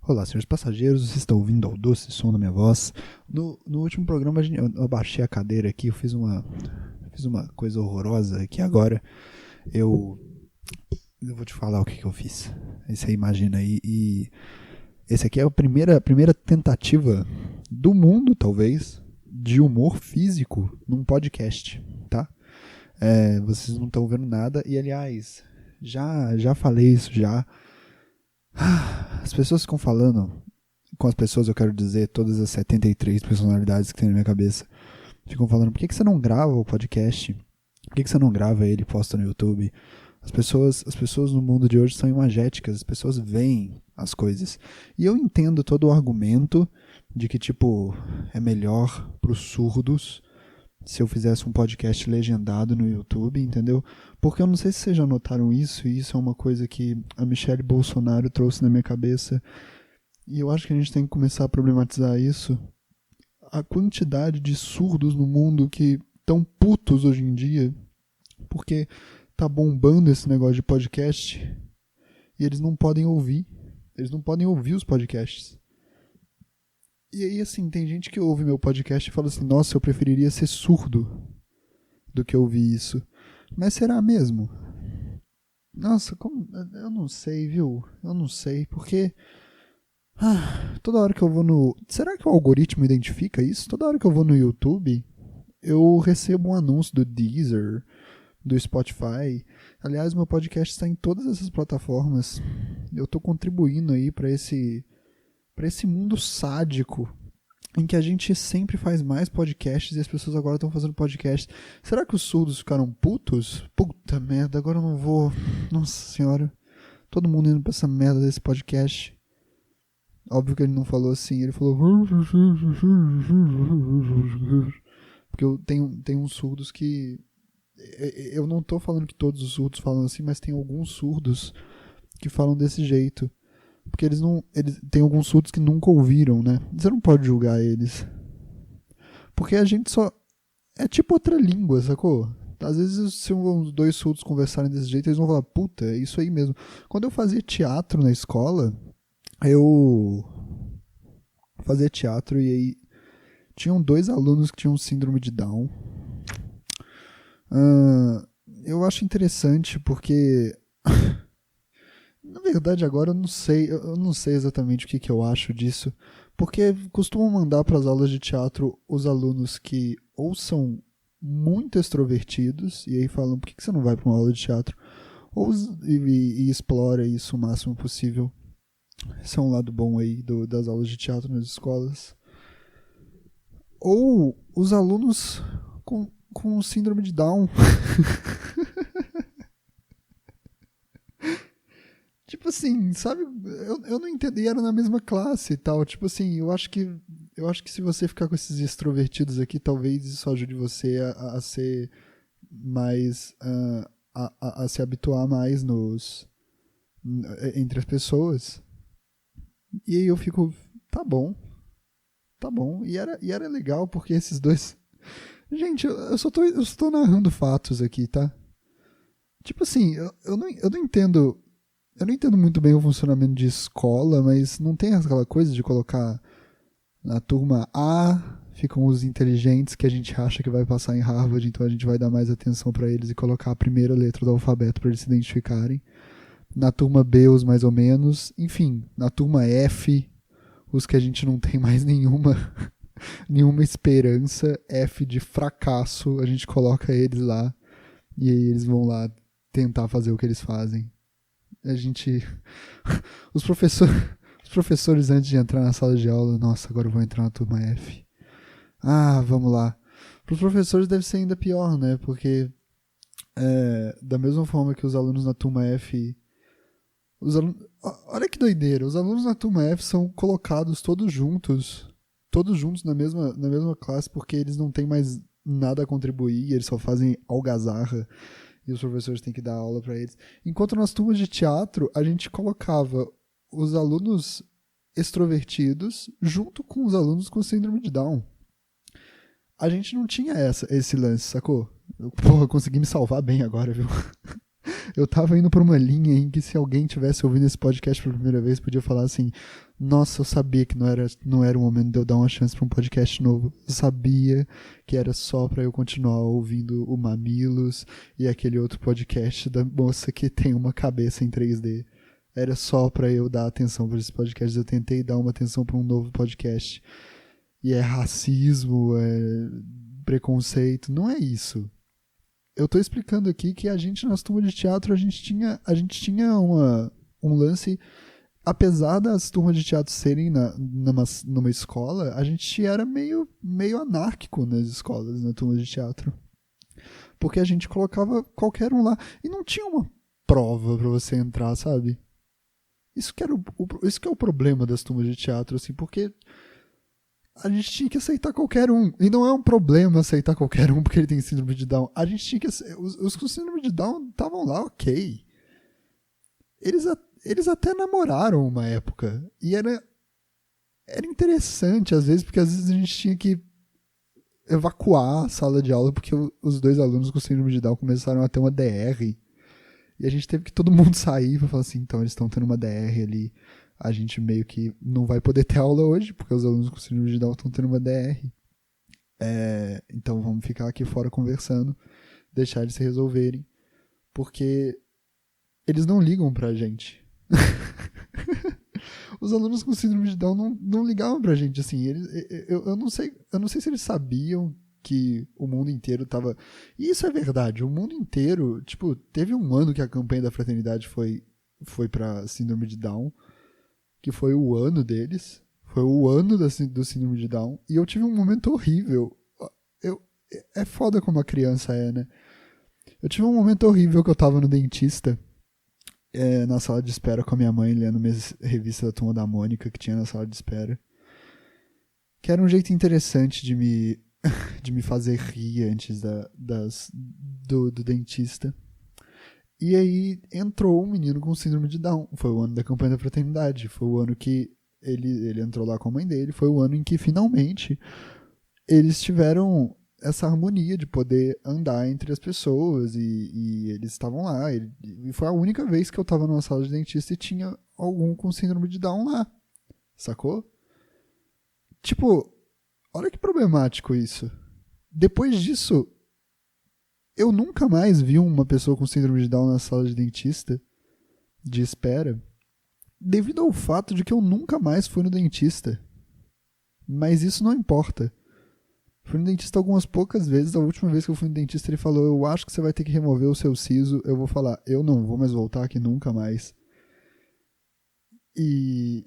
Olá, senhores passageiros, vocês estão ouvindo ao doce som da minha voz. No último programa eu baixei a cadeira aqui, eu fiz uma coisa horrorosa que agora eu vou te falar o que eu fiz. Aí você imagina aí. E esse aqui é a primeira tentativa do mundo, talvez, de humor físico num podcast, tá? Vocês não estão vendo nada e, aliás, já falei isso já. As pessoas ficam falando, com as pessoas eu quero dizer, todas as 73 personalidades que tem na minha cabeça, ficam falando, por que você não grava o podcast? Por que você não grava ele e posta no YouTube? As pessoas no mundo de hoje são imagéticas, as pessoas veem as coisas. E eu entendo todo o argumento de que, tipo, é melhor pros surdos se eu fizesse um podcast legendado no YouTube, entendeu? Porque eu não sei se vocês já notaram isso, e isso é uma coisa que a Michelle Bolsonaro trouxe na minha cabeça, e eu acho que a gente tem que começar a problematizar isso. A quantidade de surdos no mundo que estão putos hoje em dia, porque tá bombando esse negócio de podcast, e eles não podem ouvir os podcasts. E aí, assim, tem gente que ouve meu podcast e fala assim, nossa, eu preferiria ser surdo do que ouvir isso. Mas será mesmo? Nossa, eu não sei, viu? Eu não sei, porque toda hora que eu vou no... Será que o algoritmo identifica isso? Toda hora que eu vou no YouTube, eu recebo um anúncio do Deezer, do Spotify. Aliás, meu podcast está em todas essas plataformas. Eu tô contribuindo aí para esse mundo sádico em que a gente sempre faz mais podcasts e as pessoas agora estão fazendo podcasts. Será que os surdos ficaram putos? Puta merda, agora eu não vou... Nossa senhora. Todo mundo indo pra essa merda desse podcast. Óbvio que ele não falou assim, ele falou... Porque tem uns surdos que... Eu não tô falando que todos os surdos falam assim, mas tem alguns surdos que falam desse jeito. Porque eles tem alguns surdos que nunca ouviram, né? Você não pode julgar eles. Porque a gente só... É tipo outra língua, sacou? Às vezes, se os dois surdos conversarem desse jeito, eles vão falar, puta, é isso aí mesmo. Quando eu fazia teatro na escola, eu fazia teatro e aí tinham 2 alunos que tinham síndrome de Down. Eu acho interessante porque... Na verdade, agora eu não sei exatamente o que eu acho disso, porque costumam mandar para as aulas de teatro os alunos que ou são muito extrovertidos, e aí falam, por que você não vai para uma aula de teatro? E explora isso o máximo possível. Esse é um lado bom aí das aulas de teatro nas escolas. Ou os alunos com síndrome de Down. Tipo assim, sabe, eu não entendi, era na mesma classe e tal, tipo assim, eu acho que se você ficar com esses extrovertidos aqui, talvez isso ajude você a ser mais, a se habituar mais entre as pessoas. E aí eu fico, tá bom, e era legal, porque esses dois, gente, eu só tô narrando fatos aqui, tá? Tipo assim, eu não entendo... Eu não entendo muito bem o funcionamento de escola, mas não tem aquela coisa de colocar na turma A, ficam os inteligentes que a gente acha que vai passar em Harvard, então a gente vai dar mais atenção para eles e colocar a primeira letra do alfabeto para eles se identificarem. Na turma B, os mais ou menos. Enfim, na turma F, os que a gente não tem mais nenhuma esperança, F de fracasso, a gente coloca eles lá e aí eles vão lá tentar fazer o que eles fazem. A gente... Os professores, antes de entrar na sala de aula, nossa, agora eu vou entrar na turma F. Vamos lá. Para os professores deve ser ainda pior, né? Porque da mesma forma que os alunos na turma F... Olha que doideira. Os alunos na turma F são colocados todos juntos na mesma classe, porque eles não têm mais nada a contribuir, eles só fazem algazarra. E os professores têm que dar aula para eles. Enquanto nas turmas de teatro, a gente colocava os alunos extrovertidos junto com os alunos com síndrome de Down. A gente não tinha esse lance, sacou? Eu consegui me salvar bem agora, viu? Eu tava indo por uma linha em que se alguém tivesse ouvindo esse podcast pela primeira vez, podia falar assim: nossa, eu sabia que não era o momento de eu dar uma chance pra um podcast novo. Eu sabia que era só pra eu continuar ouvindo o Mamilos e aquele outro podcast da moça que tem uma cabeça em 3D. Era só pra eu dar atenção pra esses podcasts. Eu tentei dar uma atenção pra um novo podcast. E é racismo, é preconceito. Não é isso. Eu tô explicando aqui que a gente, nas turmas de teatro, a gente tinha um lance. Apesar das turmas de teatro serem numa escola, a gente era meio anárquico nas escolas, na turma de teatro. Porque a gente colocava qualquer um lá. E não tinha uma prova pra você entrar, sabe? Isso que é o problema das turmas de teatro, assim, porque a gente tinha que aceitar qualquer um. E não é um problema aceitar qualquer um porque ele tem síndrome de Down. A gente tinha que. Os com síndrome de Down estavam lá, ok. Eles até namoraram uma época. E era interessante, às vezes, porque às vezes a gente tinha que evacuar a sala de aula porque os dois alunos com síndrome de Down começaram a ter uma DR. E a gente teve que todo mundo sair pra falar assim: então eles estão tendo uma DR ali. A gente meio que não vai poder ter aula hoje, porque os alunos com síndrome de Down estão tendo uma DR. Então vamos ficar aqui fora conversando, deixar eles se resolverem, porque eles não ligam pra gente. Os alunos com síndrome de Down não ligavam pra gente, assim, eu não sei se eles sabiam que o mundo inteiro tava... E isso é verdade, o mundo inteiro, tipo, teve um ano que a campanha da fraternidade foi pra síndrome de Down, que foi o ano deles, foi o ano do síndrome de Down, e eu tive um momento horrível. É foda como a criança é, né? Eu tive um momento horrível que eu tava no dentista, na sala de espera com a minha mãe, lendo minhas revistas da Turma da Mônica que tinha na sala de espera. Que era um jeito interessante de me fazer rir antes do dentista. E aí entrou um menino com síndrome de Down. Foi o ano da campanha da fraternidade. Foi o ano que ele entrou lá com a mãe dele. Foi o ano em que finalmente eles tiveram essa harmonia de poder andar entre as pessoas e eles estavam lá. E foi a única vez que eu estava numa sala de dentista e tinha algum com síndrome de Down lá. Sacou? Tipo, olha que problemático isso. Depois disso, eu nunca mais vi uma pessoa com síndrome de Down na sala de dentista de espera, devido ao fato de que eu nunca mais fui no dentista. Mas isso não importa. Fui no dentista algumas poucas vezes. A última vez que eu fui no dentista, ele falou: eu acho que você vai ter que remover o seu siso. Eu vou falar: eu não vou mais voltar aqui nunca mais. E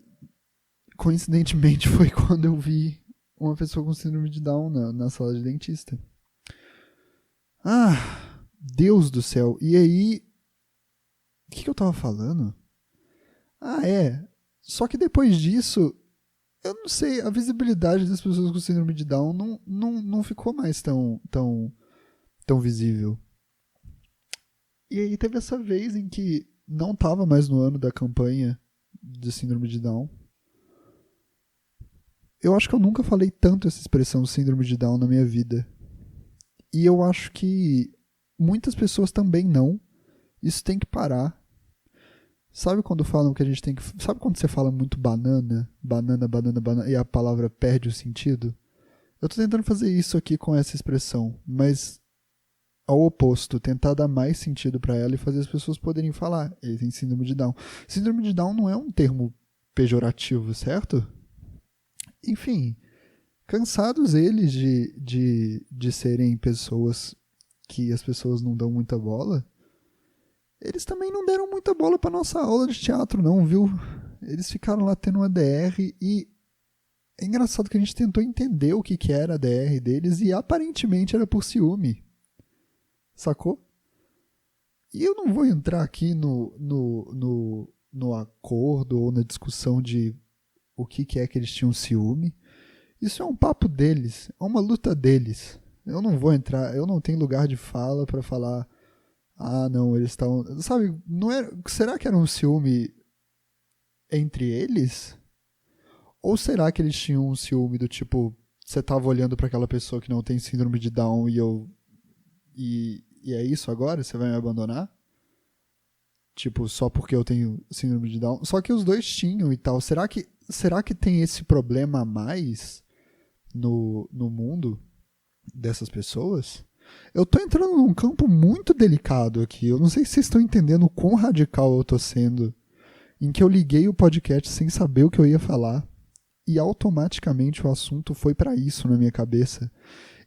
coincidentemente foi quando eu vi uma pessoa com síndrome de Down na sala de dentista. Ah, Deus do céu. E aí, o que eu tava falando? Só que depois disso, eu não sei, a visibilidade das pessoas com síndrome de Down não ficou mais tão visível. E aí teve essa vez em que não tava mais no ano da campanha de síndrome de Down. Eu acho que eu nunca falei tanto essa expressão síndrome de Down na minha vida. E eu acho que muitas pessoas também não. Isso tem que parar. Sabe quando falam que a gente tem que... Sabe quando você fala muito banana? Banana, banana, banana, e a palavra perde o sentido? Eu tô tentando fazer isso aqui com essa expressão, mas ao oposto, tentar dar mais sentido pra ela e fazer as pessoas poderem falar: ele tem síndrome de Down. Síndrome de Down não é um termo pejorativo, certo? Enfim, cansados eles de serem pessoas que as pessoas não dão muita bola, eles também não deram muita bola pra nossa aula de teatro não, viu? Eles ficaram lá tendo uma DR e é engraçado que a gente tentou entender o que era a DR deles e aparentemente era por ciúme. Sacou? E eu não vou entrar aqui no acordo ou na discussão de o que é que eles tinham ciúme. Isso é um papo deles, é uma luta deles. Eu não vou entrar, eu não tenho lugar de fala pra falar: ah, não, eles estão... Sabe, não era, será que era um ciúme entre eles? Ou será que eles tinham um ciúme do tipo, você tava olhando pra aquela pessoa que não tem síndrome de Down e é isso agora? Você vai me abandonar? Tipo, só porque eu tenho síndrome de Down. Só que os dois tinham e tal. Será que tem esse problema a mais no mundo dessas pessoas? Eu tô entrando num campo muito delicado aqui. Eu não sei se vocês estão entendendo o quão radical eu tô sendo. Em que eu liguei o podcast sem saber o que eu ia falar. E automaticamente o assunto foi pra isso na minha cabeça.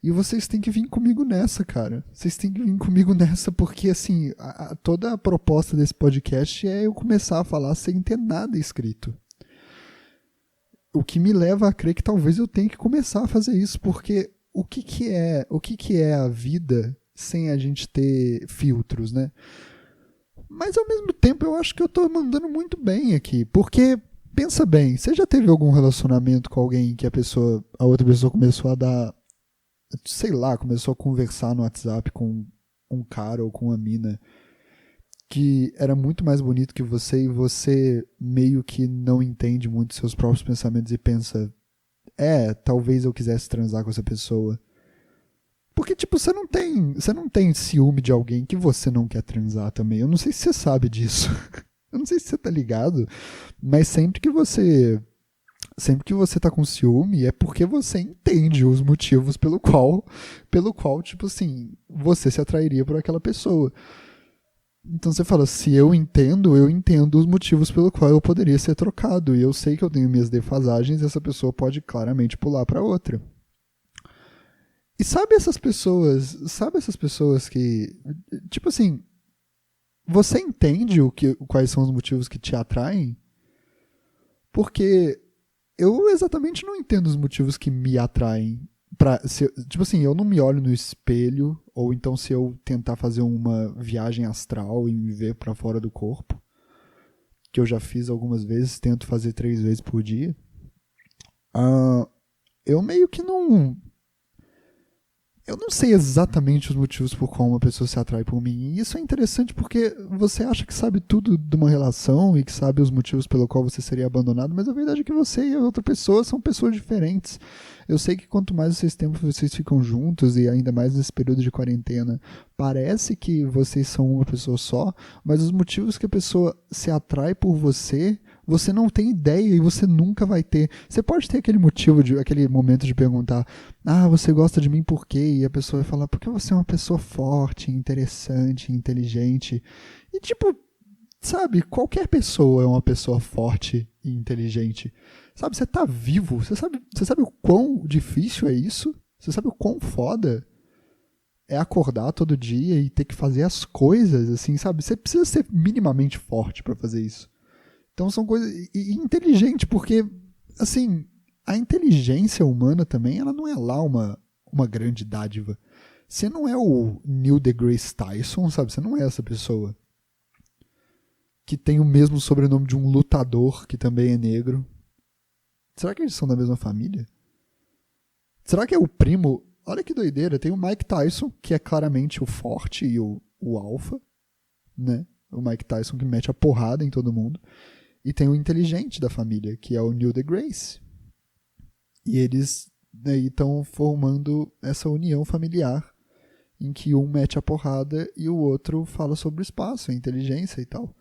E vocês têm que vir comigo nessa, cara. Vocês têm que vir comigo nessa porque, assim, toda a proposta desse podcast é eu começar a falar sem ter nada escrito. O que me leva a crer que talvez eu tenha que começar a fazer isso, porque o que é a vida sem a gente ter filtros, né? Mas ao mesmo tempo eu acho que eu tô mandando muito bem aqui, porque pensa bem, você já teve algum relacionamento com alguém que a outra pessoa começou a dar, sei lá, começou a conversar no WhatsApp com um cara ou com uma mina que era muito mais bonito que você e você meio que não entende muito seus próprios pensamentos e pensa, talvez eu quisesse transar com essa pessoa. Porque, tipo, você não tem ciúme de alguém que você não quer transar também. Eu não sei se você sabe disso. Eu não sei se você tá ligado, mas sempre que você tá com ciúme é porque você entende os motivos pelo qual, tipo assim, você se atrairia por aquela pessoa. Então você fala, se eu entendo os motivos pelo qual eu poderia ser trocado. E eu sei que eu tenho minhas defasagens e essa pessoa pode claramente pular para outra. E sabe essas pessoas que, tipo assim, você entende quais são os motivos que te atraem? Porque eu exatamente não entendo os motivos que me atraem. Tipo assim, eu não me olho no espelho, ou então se eu tentar fazer uma viagem astral e me ver pra fora do corpo, que eu já fiz algumas vezes, tento fazer 3 vezes por dia, eu meio que não... Eu não sei exatamente os motivos por qual uma pessoa se atrai por mim. E isso é interessante porque você acha que sabe tudo de uma relação e que sabe os motivos pelo qual você seria abandonado, mas a verdade é que você e a outra pessoa são pessoas diferentes. Eu sei que quanto mais vocês ficam juntos, e ainda mais nesse período de quarentena, parece que vocês são uma pessoa só, mas os motivos que a pessoa se atrai por você não tem ideia e você nunca vai ter. Você pode ter aquele motivo, aquele momento de perguntar, você gosta de mim por quê? E a pessoa vai falar, porque você é uma pessoa forte, interessante, inteligente. E tipo, sabe, qualquer pessoa é uma pessoa forte e inteligente. Sabe, você tá vivo, você sabe o quão difícil é isso? Você sabe o quão foda é acordar todo dia e ter que fazer as coisas, assim, sabe? Você precisa ser minimamente forte pra fazer isso. Então são coisas... E inteligente, porque, assim, a inteligência humana também, ela não é lá uma grande dádiva. Você não é o Neil deGrasse Tyson, sabe? Você não é essa pessoa que tem o mesmo sobrenome de um lutador que também é negro. Será que eles são da mesma família? Será que é o primo... Olha que doideira, tem o Mike Tyson, que é claramente o forte e o alfa, né? O Mike Tyson que mete a porrada em todo mundo. E tem o inteligente da família, que é o Neil deGrasse. E eles estão formando essa união familiar em que um mete a porrada e o outro fala sobre o espaço, a inteligência e tal.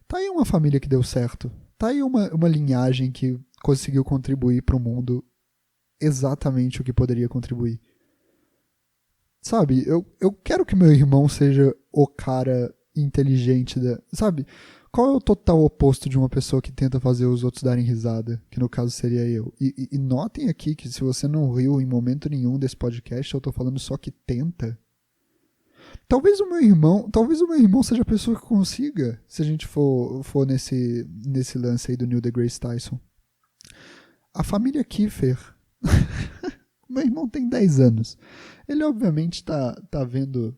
Tá aí uma família que deu certo. Tá aí uma linhagem que conseguiu contribuir para o mundo exatamente o que poderia contribuir. Sabe, eu quero que meu irmão seja o cara inteligente sabe? Qual é o total oposto de uma pessoa que tenta fazer os outros darem risada? Que no caso seria eu. E notem aqui que se você não riu em momento nenhum desse podcast, eu tô falando só que tenta. Talvez o meu irmão seja a pessoa que consiga, se a gente for nesse lance aí do Neil deGrasse Tyson. A família Kiefer. Meu irmão tem 10 anos. Ele obviamente tá vendo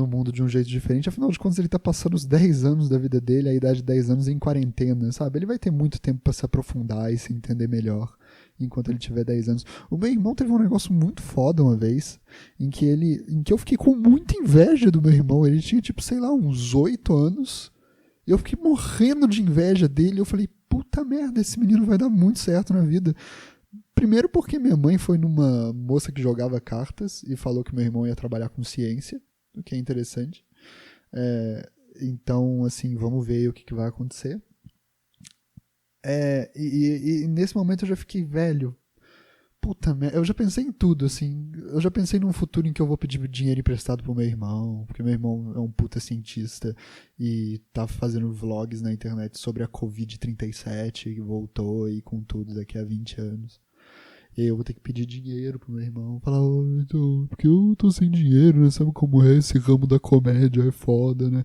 o mundo de um jeito diferente, afinal de contas ele tá passando os 10 anos da vida dele, a idade de 10 anos em quarentena, sabe? Ele vai ter muito tempo para se aprofundar e se entender melhor enquanto ele tiver 10 anos. O meu irmão teve um negócio muito foda uma vez, em que eu fiquei com muita inveja do meu irmão. Ele tinha tipo, sei lá, uns 8 anos, e eu fiquei morrendo de inveja dele. Eu falei, puta merda, esse menino vai dar muito certo na vida. Primeiro porque minha mãe foi numa moça que jogava cartas e falou que meu irmão ia trabalhar com ciência, o que é interessante. Então, assim, vamos ver o que vai acontecer. E nesse momento eu já fiquei velho. Puta merda, eu já pensei em tudo, assim. Eu já pensei num futuro em que eu vou pedir dinheiro emprestado pro meu irmão, porque meu irmão é um puta cientista e tá fazendo vlogs na internet sobre a Covid-37, que voltou aí com tudo daqui a 20 anos. E aí eu vou ter que pedir dinheiro pro meu irmão, falar, porque eu tô sem dinheiro, né? Sabe como é esse ramo da comédia, é foda, né?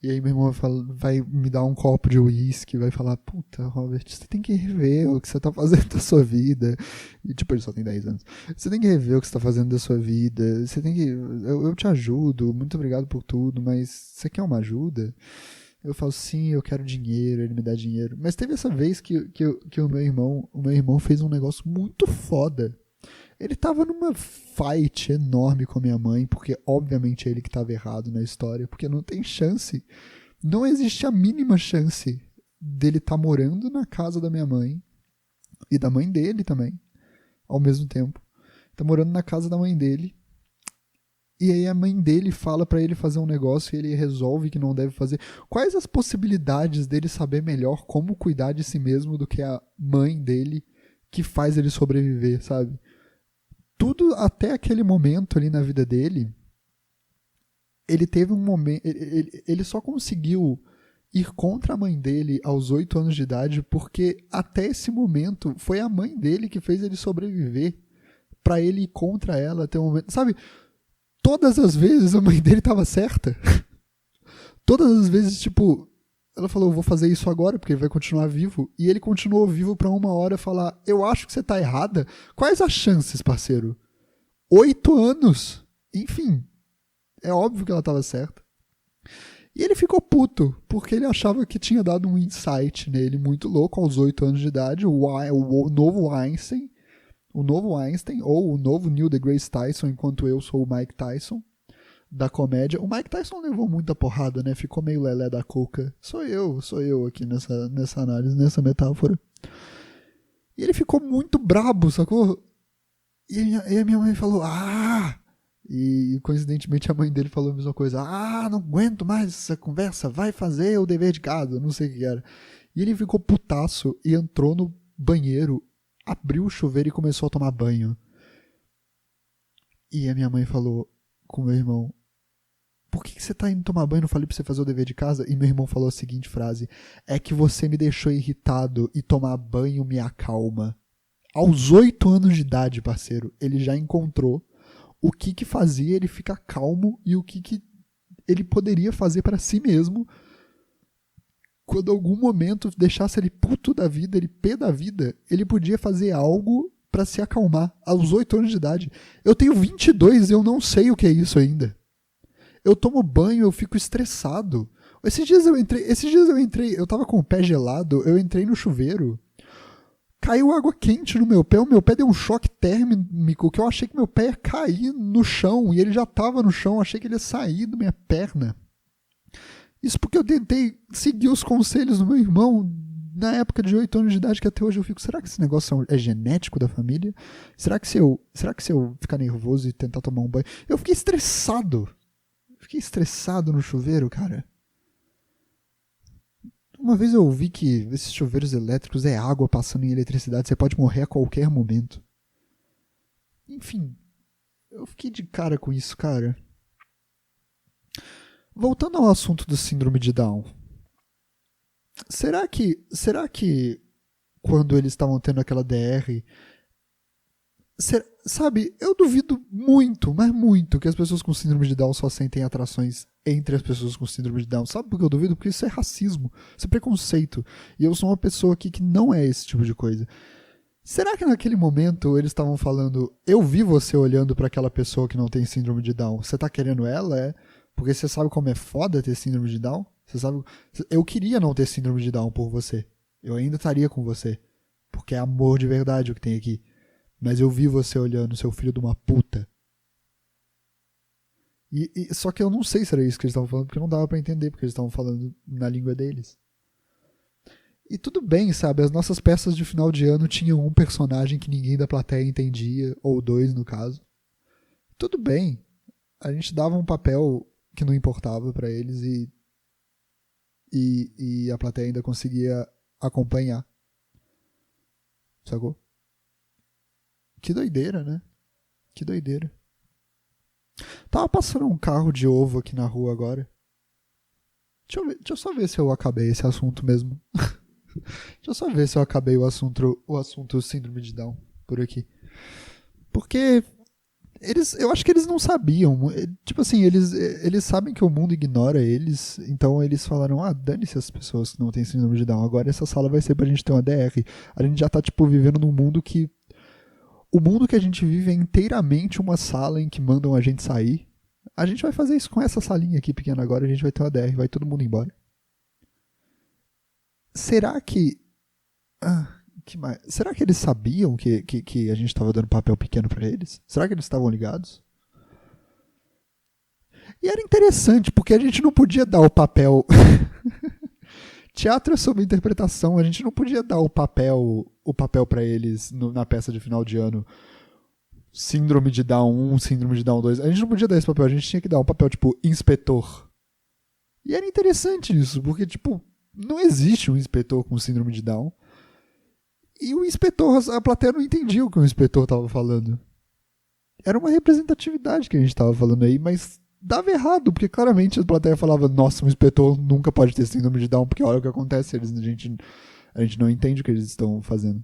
E aí meu irmão vai me dar um copo de uísque, vai falar, puta, Robert, você tem que rever o que você tá fazendo da sua vida. E tipo, ele só tem 10 anos. Você tem que rever o que você tá fazendo da sua vida. Você tem que. Eu te ajudo, muito obrigado por tudo, mas você quer uma ajuda? Eu falo, sim, eu quero dinheiro, ele me dá dinheiro. Mas teve essa vez que o meu irmão fez um negócio muito foda. Ele tava numa fight enorme com a minha mãe, porque obviamente é ele que tava errado na história, porque não tem chance, não existe a mínima chance dele estar morando na casa da minha mãe e da mãe dele também, ao mesmo tempo. Tá morando na casa da mãe dele. E aí a mãe dele fala pra ele fazer um negócio e ele resolve que não deve fazer. Quais as possibilidades dele saber melhor como cuidar de si mesmo do que a mãe dele que faz ele sobreviver, sabe? Tudo até aquele momento ali na vida dele, ele teve um momento. Ele só conseguiu ir contra a mãe dele aos 8 anos de idade porque até esse momento foi a mãe dele que fez ele sobreviver pra ele ir contra ela até o momento. Sabe? Todas as vezes a mãe dele tava certa. Todas as vezes, tipo, ela falou, eu vou fazer isso agora porque ele vai continuar vivo. E ele continuou vivo pra uma hora falar, eu acho que você tá errada. Quais as chances, parceiro? 8 anos. Enfim, é óbvio que ela tava certa. E ele ficou puto, porque ele achava que tinha dado um insight nele muito louco aos 8 anos de idade, o novo Einstein. O novo Einstein, ou o novo Neil deGrasse Tyson, enquanto eu sou o Mike Tyson, da comédia. O Mike Tyson levou muita porrada, né? Ficou meio lelé da cuca. Sou eu aqui nessa análise, nessa metáfora. E ele ficou muito brabo, sacou? E a minha mãe falou, E coincidentemente a mãe dele falou a mesma coisa. Não aguento mais essa conversa, vai fazer o dever de casa, não sei o que era. E ele ficou putaço e entrou no banheiro, abriu o chuveiro e começou a tomar banho. E a minha mãe falou com meu irmão, por que você tá indo tomar banho? Não falei pra você fazer o dever de casa? E meu irmão falou a seguinte frase, é que você me deixou irritado e tomar banho me acalma. Aos 8 anos de idade, parceiro, ele já encontrou o que fazia ele ficar calmo e o que ele poderia fazer para si mesmo quando algum momento deixasse ele puto da vida, ele pé da vida, ele podia fazer algo pra se acalmar aos 8 anos de idade. Eu tenho 22 e eu não sei o que é isso ainda. Eu tomo banho, eu fico estressado. Esses dias eu entrei, eu tava com o pé gelado, eu entrei no chuveiro, caiu água quente no meu pé, o meu pé deu um choque térmico que eu achei que meu pé ia cair no chão e ele já tava no chão, eu achei que ele ia sair da minha perna. Isso porque eu tentei seguir os conselhos do meu irmão na época de 8 anos de idade, que até hoje eu fico, será que esse negócio é genético da família? Será que se eu ficar nervoso e tentar tomar um banho... Eu fiquei estressado. No chuveiro, cara. Uma vez eu ouvi que esses chuveiros elétricos é água passando em eletricidade, você pode morrer a qualquer momento. Enfim, eu fiquei de cara com isso, cara. Voltando ao assunto do síndrome de Down, será que quando eles estavam tendo aquela DR, sabe, eu duvido muito, mas muito, que as pessoas com síndrome de Down só sentem atrações entre as pessoas com síndrome de Down. Sabe por que eu duvido? Porque isso é racismo, isso é preconceito. E eu sou uma pessoa aqui que não é esse tipo de coisa. Será que naquele momento eles estavam falando, eu vi você olhando pra aquela pessoa que não tem síndrome de Down, você tá querendo ela? É? Porque você sabe como é foda ter síndrome de Down? Você sabe? Eu queria não ter síndrome de Down por você. Eu ainda estaria com você. Porque é amor de verdade o que tem aqui. Mas eu vi você olhando, seu filho de uma puta. Só que eu não sei se era isso que eles estavam falando, porque não dava pra entender, porque eles estavam falando na língua deles. E tudo bem, sabe? As nossas peças de final de ano tinham um personagem que ninguém da plateia entendia, ou dois no caso. Tudo bem. A gente dava um papel que não importava pra eles e e a plateia ainda conseguia acompanhar. Sacou? Que doideira, né? Que doideira. Tava passando um carro de ovo aqui na rua agora. Deixa eu só ver se eu acabei esse assunto mesmo. Deixa eu só ver se eu acabei o assunto síndrome de Down por aqui. Porque eu acho que eles não sabiam. Tipo assim, eles sabem que o mundo ignora eles, então eles falaram, dane-se as pessoas que não têm síndrome de Down, agora essa sala vai ser pra gente ter uma DR. A gente já tá, tipo, vivendo num mundo que... O mundo que a gente vive é inteiramente uma sala em que mandam a gente sair. A gente vai fazer isso com essa salinha aqui pequena agora, a gente vai ter uma DR, vai todo mundo embora. Será que... que mais? Será que eles sabiam que a gente estava dando papel pequeno para eles? Será que eles estavam ligados? E era interessante, porque a gente não podia dar o papel... Teatro é sobre interpretação, a gente não podia dar o papel para eles na peça de final de ano. Síndrome de Down 1, Síndrome de Down 2. A gente não podia dar esse papel, a gente tinha que dar um papel tipo inspetor. E era interessante isso, porque tipo, não existe um inspetor com síndrome de Down. E o inspetor, a plateia não entendia o que o inspetor estava falando. Era uma representatividade que a gente estava falando aí, mas dava errado, porque claramente a plateia falava, nossa, um inspetor nunca pode ter síndrome de Down, porque olha o que acontece, a gente não entende o que eles estão fazendo.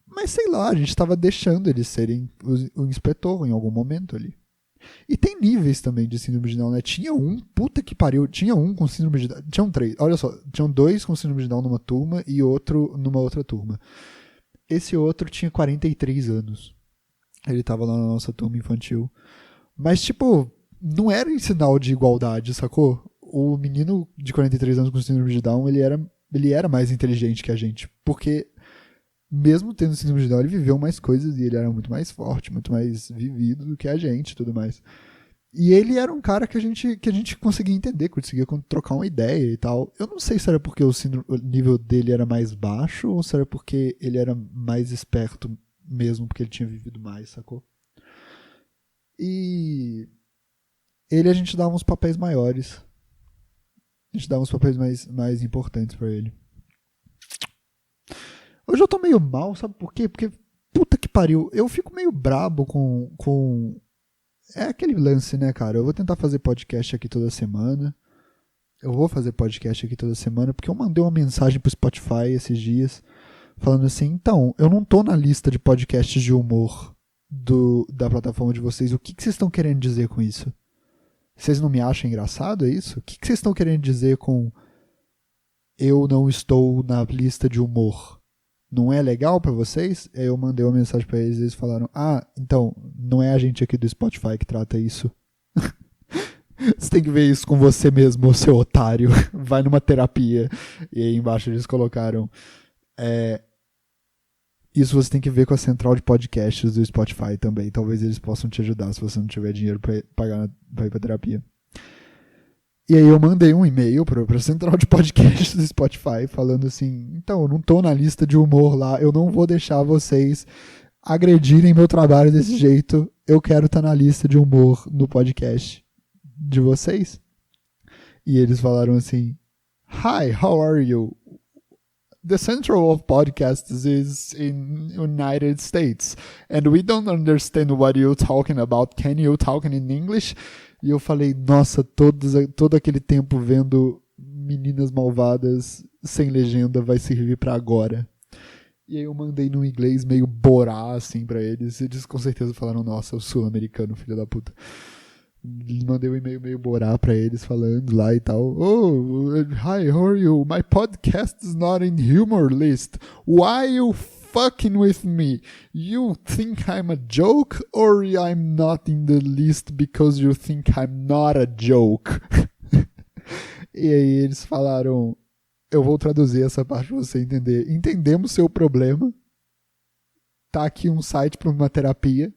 Mas sei lá, a gente estava deixando eles serem o inspetor em algum momento ali. E tem níveis também de síndrome de Down, né? Tinha um, puta que pariu, tinha um com síndrome de Down. Tinham 3, olha só, tinham 2 com síndrome de Down numa turma e outro numa outra turma. Esse outro tinha 43 anos. Ele tava lá na nossa turma infantil. Mas, tipo, não era em sinal de igualdade, sacou? O menino de 43 anos com síndrome de Down, ele era mais inteligente que a gente. Porque, mesmo tendo síndrome de Down, ele viveu mais coisas e ele era muito mais forte, muito mais vivido do que a gente e tudo mais. E ele era um cara que a gente conseguia entender, conseguia trocar uma ideia e tal. Eu não sei se era porque o nível dele era mais baixo ou se era porque ele era mais esperto mesmo, porque ele tinha vivido mais, sacou? E a gente dava uns papéis maiores. A gente dava uns papéis mais importantes pra ele. Hoje eu tô meio mal, sabe por quê? Porque, puta que pariu, eu fico meio brabo com... É aquele lance, né, cara? Eu vou tentar fazer podcast aqui toda semana. Porque eu mandei uma mensagem pro Spotify esses dias, falando assim, então, eu não tô na lista de podcasts de humor da plataforma de vocês. O que vocês estão querendo dizer com isso? Vocês não me acham engraçado, é isso? O que vocês estão querendo dizer com eu não estou na lista de humor? Não é legal pra vocês? Aí eu mandei uma mensagem pra eles e eles falaram, então, não é a gente aqui do Spotify que trata isso. Você tem que ver isso com você mesmo, seu otário. Vai numa terapia. E aí embaixo eles colocaram, isso você tem que ver com a central de podcasts do Spotify também. Talvez eles possam te ajudar se você não tiver dinheiro pra ir pra terapia. E aí eu mandei um e-mail pra central de podcasts do Spotify falando assim, então, eu não tô na lista de humor lá, eu não vou deixar vocês agredirem meu trabalho desse jeito, eu quero estar na lista de humor no podcast de vocês. E eles falaram assim, hi, how are you? The Central of Podcasts is in United States, and we don't understand what you're talking about. Can you talk in English? E eu falei, nossa, todo aquele tempo vendo Meninas Malvadas sem legenda vai servir pra agora. E aí eu mandei no inglês meio borá, assim, pra eles. E eles com certeza falaram, nossa, eu sou americano, filho da puta. Mandei um e-mail meio borá pra eles falando lá e tal. Oh, hi, how are you? My podcast is not in humor list. Why you fucking with me? You think I'm a joke or I'm not in the list because you think I'm not a joke? E aí eles falaram, eu vou traduzir essa parte pra você entender. Entendemos seu problema. Tá aqui um site pra uma terapia.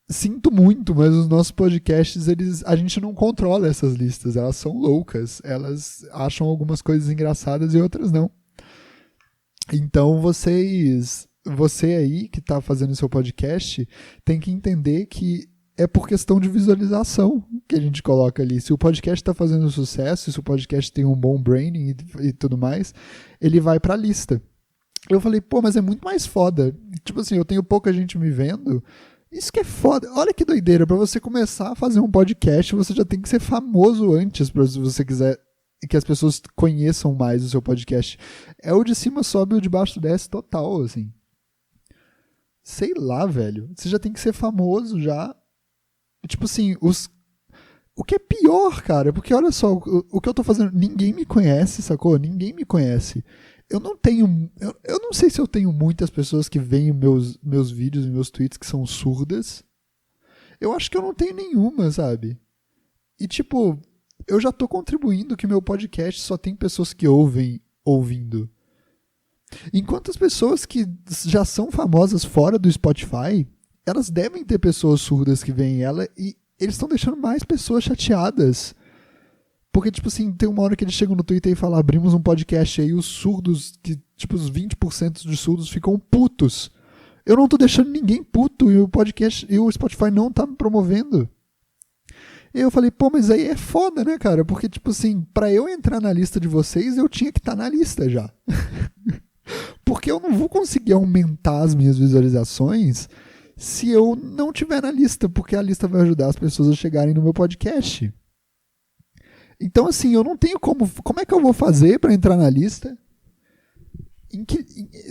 Sinto muito, mas os nossos podcasts, a gente não controla essas listas, elas são loucas, elas acham algumas coisas engraçadas e outras não. Então você aí que está fazendo o seu podcast, tem que entender que é por questão de visualização que a gente coloca ali. Se o podcast está fazendo sucesso, se o podcast tem um bom branding e tudo mais, ele vai para a lista. Eu falei, pô, mas é muito mais foda. Tipo assim, eu tenho pouca gente me vendo. Isso que é foda. Olha que doideira. Para você começar a fazer um podcast, você já tem que ser famoso antes, para se você quiser que as pessoas conheçam mais o seu podcast. É o de cima sobe e o de baixo desce total, assim. Sei lá, velho. Você já tem que ser famoso já. Tipo assim, o que é pior, cara, porque olha só, o que eu tô fazendo, ninguém me conhece, sacou? Ninguém me conhece. Eu não tenho, eu não sei se eu tenho muitas pessoas que veem meus vídeos e meus tweets que são surdas. Eu acho que eu não tenho nenhuma, sabe? E tipo, eu já tô contribuindo que meu podcast só tem pessoas que ouvem ouvindo. Enquanto as pessoas que já são famosas fora do Spotify, elas devem ter pessoas surdas que veem ela e eles estão deixando mais pessoas chateadas. Porque, tipo assim, tem uma hora que eles chegam no Twitter e falam, abrimos um podcast aí, os surdos, que tipo, os 20% dos surdos ficam putos. Eu não tô deixando ninguém puto e o podcast e o Spotify não tá me promovendo. E eu falei, pô, mas aí é foda, né, cara? Porque, tipo assim, pra eu entrar na lista de vocês, eu tinha que estar na lista já. Porque eu não vou conseguir aumentar as minhas visualizações se eu não tiver na lista, porque a lista vai ajudar as pessoas a chegarem no meu podcast. Então, assim, eu não tenho como é que eu vou fazer para entrar na lista?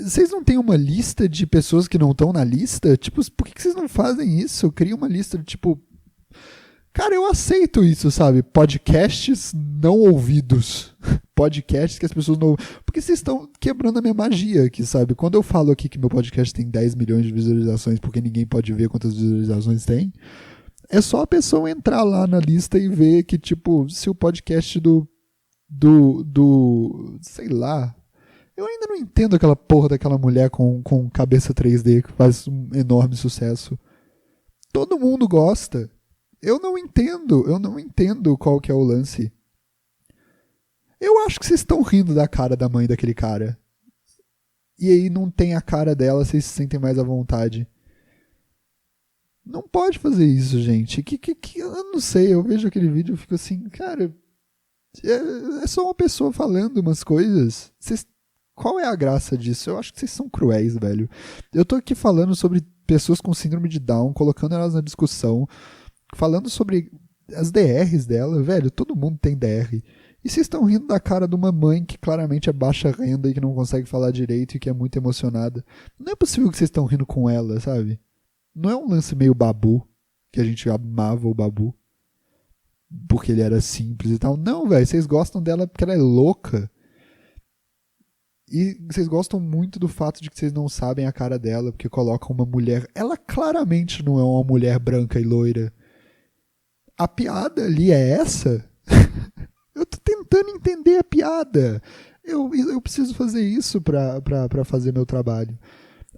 Vocês não têm uma lista de pessoas que não estão na lista? Tipo, por que vocês não fazem isso? Cria uma lista de, tipo... Cara, eu aceito isso, sabe? Podcasts não ouvidos. Podcasts que as pessoas não... Porque vocês estão quebrando a minha magia aqui, sabe? Quando eu falo aqui que meu podcast tem 10 milhões de visualizações porque ninguém pode ver quantas visualizações tem, é só a pessoa entrar lá na lista e ver que, tipo, se o podcast sei lá... Eu ainda não entendo aquela porra daquela mulher com cabeça 3D que faz um enorme sucesso. Todo mundo gosta. Eu não entendo qual que é o lance. Eu acho que vocês estão rindo da cara da mãe daquele cara. E aí não tem a cara dela, vocês se sentem mais à vontade. Não pode fazer isso, gente. Eu não sei, eu vejo aquele vídeo e fico assim, cara, é só uma pessoa falando umas coisas. Qual é a graça disso? Eu acho que vocês são cruéis, velho. Eu tô aqui falando sobre pessoas com síndrome de Down, colocando elas na discussão, falando sobre as DRs dela, velho, todo mundo tem DR. E vocês estão rindo da cara de uma mãe que claramente é baixa renda e que não consegue falar direito e que é muito emocionada. Não é possível que vocês estão rindo com ela, sabe? Não é um lance meio Babu, que a gente amava o Babu, porque ele era simples e tal. Não, velho, vocês gostam dela porque ela é louca. E vocês gostam muito do fato de que vocês não sabem a cara dela, porque colocam uma mulher... Ela claramente não é uma mulher branca e loira. A piada ali é essa? Eu tô tentando entender a piada. Eu preciso fazer isso pra fazer meu trabalho.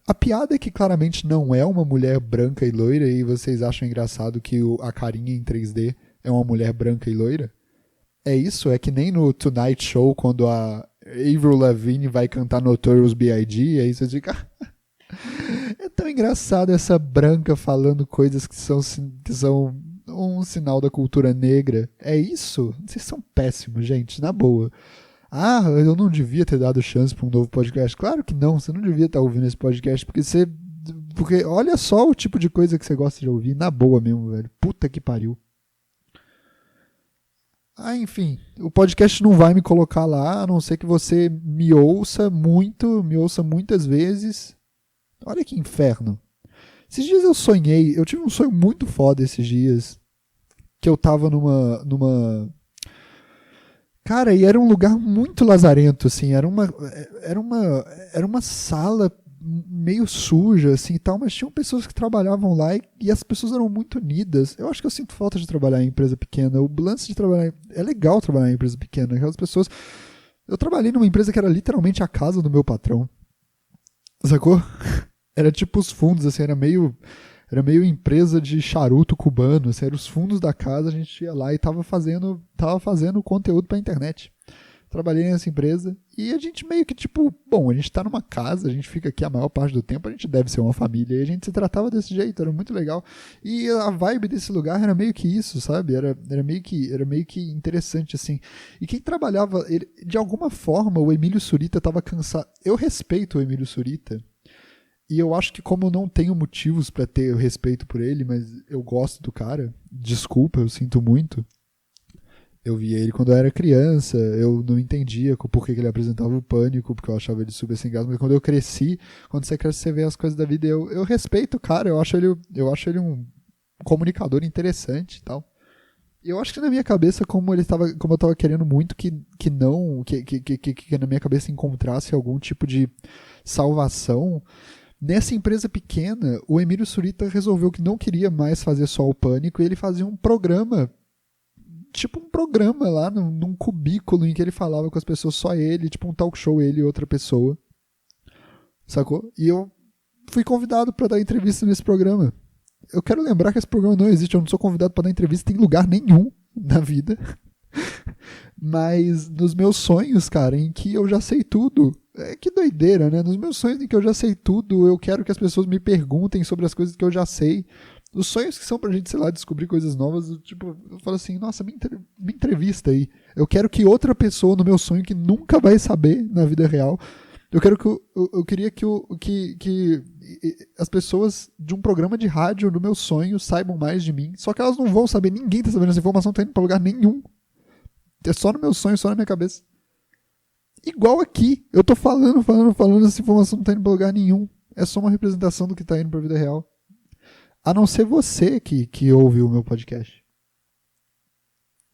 A piada é que claramente não é uma mulher branca e loira e vocês acham engraçado que a carinha em 3D é uma mulher branca e loira? É isso? É que nem no Tonight Show, quando a Avril Lavigne vai cantar Notorious B.I.G. Aí você fica... É tão engraçado essa branca falando coisas que são um sinal da cultura negra. É isso? Vocês são péssimos, gente, na boa. Ah, eu não devia ter dado chance para um novo podcast. Claro que não, você não devia estar ouvindo esse podcast, porque olha só o tipo de coisa que você gosta de ouvir, na boa mesmo, velho. Puta que pariu. Ah, enfim, o podcast não vai me colocar lá, a não ser que você me ouça muitas vezes. Olha que inferno. Esses dias eu tive um sonho muito foda esses dias, que eu tava numa... Cara, e era um lugar muito lazarento, assim, era uma sala meio suja, assim, e tal, mas tinham pessoas que trabalhavam lá e as pessoas eram muito unidas. Eu acho que eu sinto falta de trabalhar em empresa pequena. O lance de trabalhar... É legal trabalhar em empresa pequena, aquelas pessoas... Eu trabalhei numa empresa que era literalmente a casa do meu patrão. Sacou? Era tipo os fundos, assim, era meio empresa de charuto cubano, assim, eram os fundos da casa, a gente ia lá e tava fazendo conteúdo pra internet. trabalhei nessa empresa, e a gente meio que tipo, bom, a gente tá numa casa, a gente fica aqui a maior parte do tempo, a gente deve ser uma família, e a gente se tratava desse jeito, era muito legal. E a vibe desse lugar era meio que isso, sabe? Era meio que interessante, assim. E quem trabalhava, de alguma forma, o Emílio Surita tava cansado. Eu respeito o Emílio Surita, e eu acho que como eu não tenho motivos pra ter respeito por ele, mas eu gosto do cara, desculpa, eu sinto muito. Eu via ele quando eu era criança, eu não entendia por que ele apresentava o Pânico, porque eu achava ele super sem graça, mas quando eu cresci, quando você cresce, você vê as coisas da vida, eu respeito o cara, eu acho ele um comunicador interessante e tal. E eu acho que na minha cabeça, como eu tava querendo muito que na minha cabeça encontrasse algum tipo de salvação, nessa empresa pequena, o Emílio Surita resolveu que não queria mais fazer só o Pânico, e ele fazia um programa, tipo um programa lá num cubículo em que ele falava com as pessoas, só ele, tipo um talk show, ele e outra pessoa, sacou? E eu fui convidado para dar entrevista nesse programa. Eu quero lembrar que esse programa não existe, eu não sou convidado para dar entrevista em lugar nenhum na vida. Mas nos meus sonhos, cara, em que eu já sei tudo, que doideira, né? Nos meus sonhos em que eu já sei tudo, eu quero que as pessoas me perguntem sobre as coisas que eu já sei. Os sonhos que são pra gente, sei lá, descobrir coisas novas, tipo, eu falo assim, nossa, me entrevista aí. Eu quero que outra pessoa no meu sonho que nunca vai saber na vida real, eu queria que as pessoas de um programa de rádio no meu sonho saibam mais de mim, só que elas não vão saber, ninguém tá sabendo, essa informação não tá indo pra lugar nenhum. É só no meu sonho, só na minha cabeça. Igual aqui, eu tô falando, essa informação não tá indo pra lugar nenhum. É só uma representação do que tá indo pra vida real. A não ser você que ouve o meu podcast.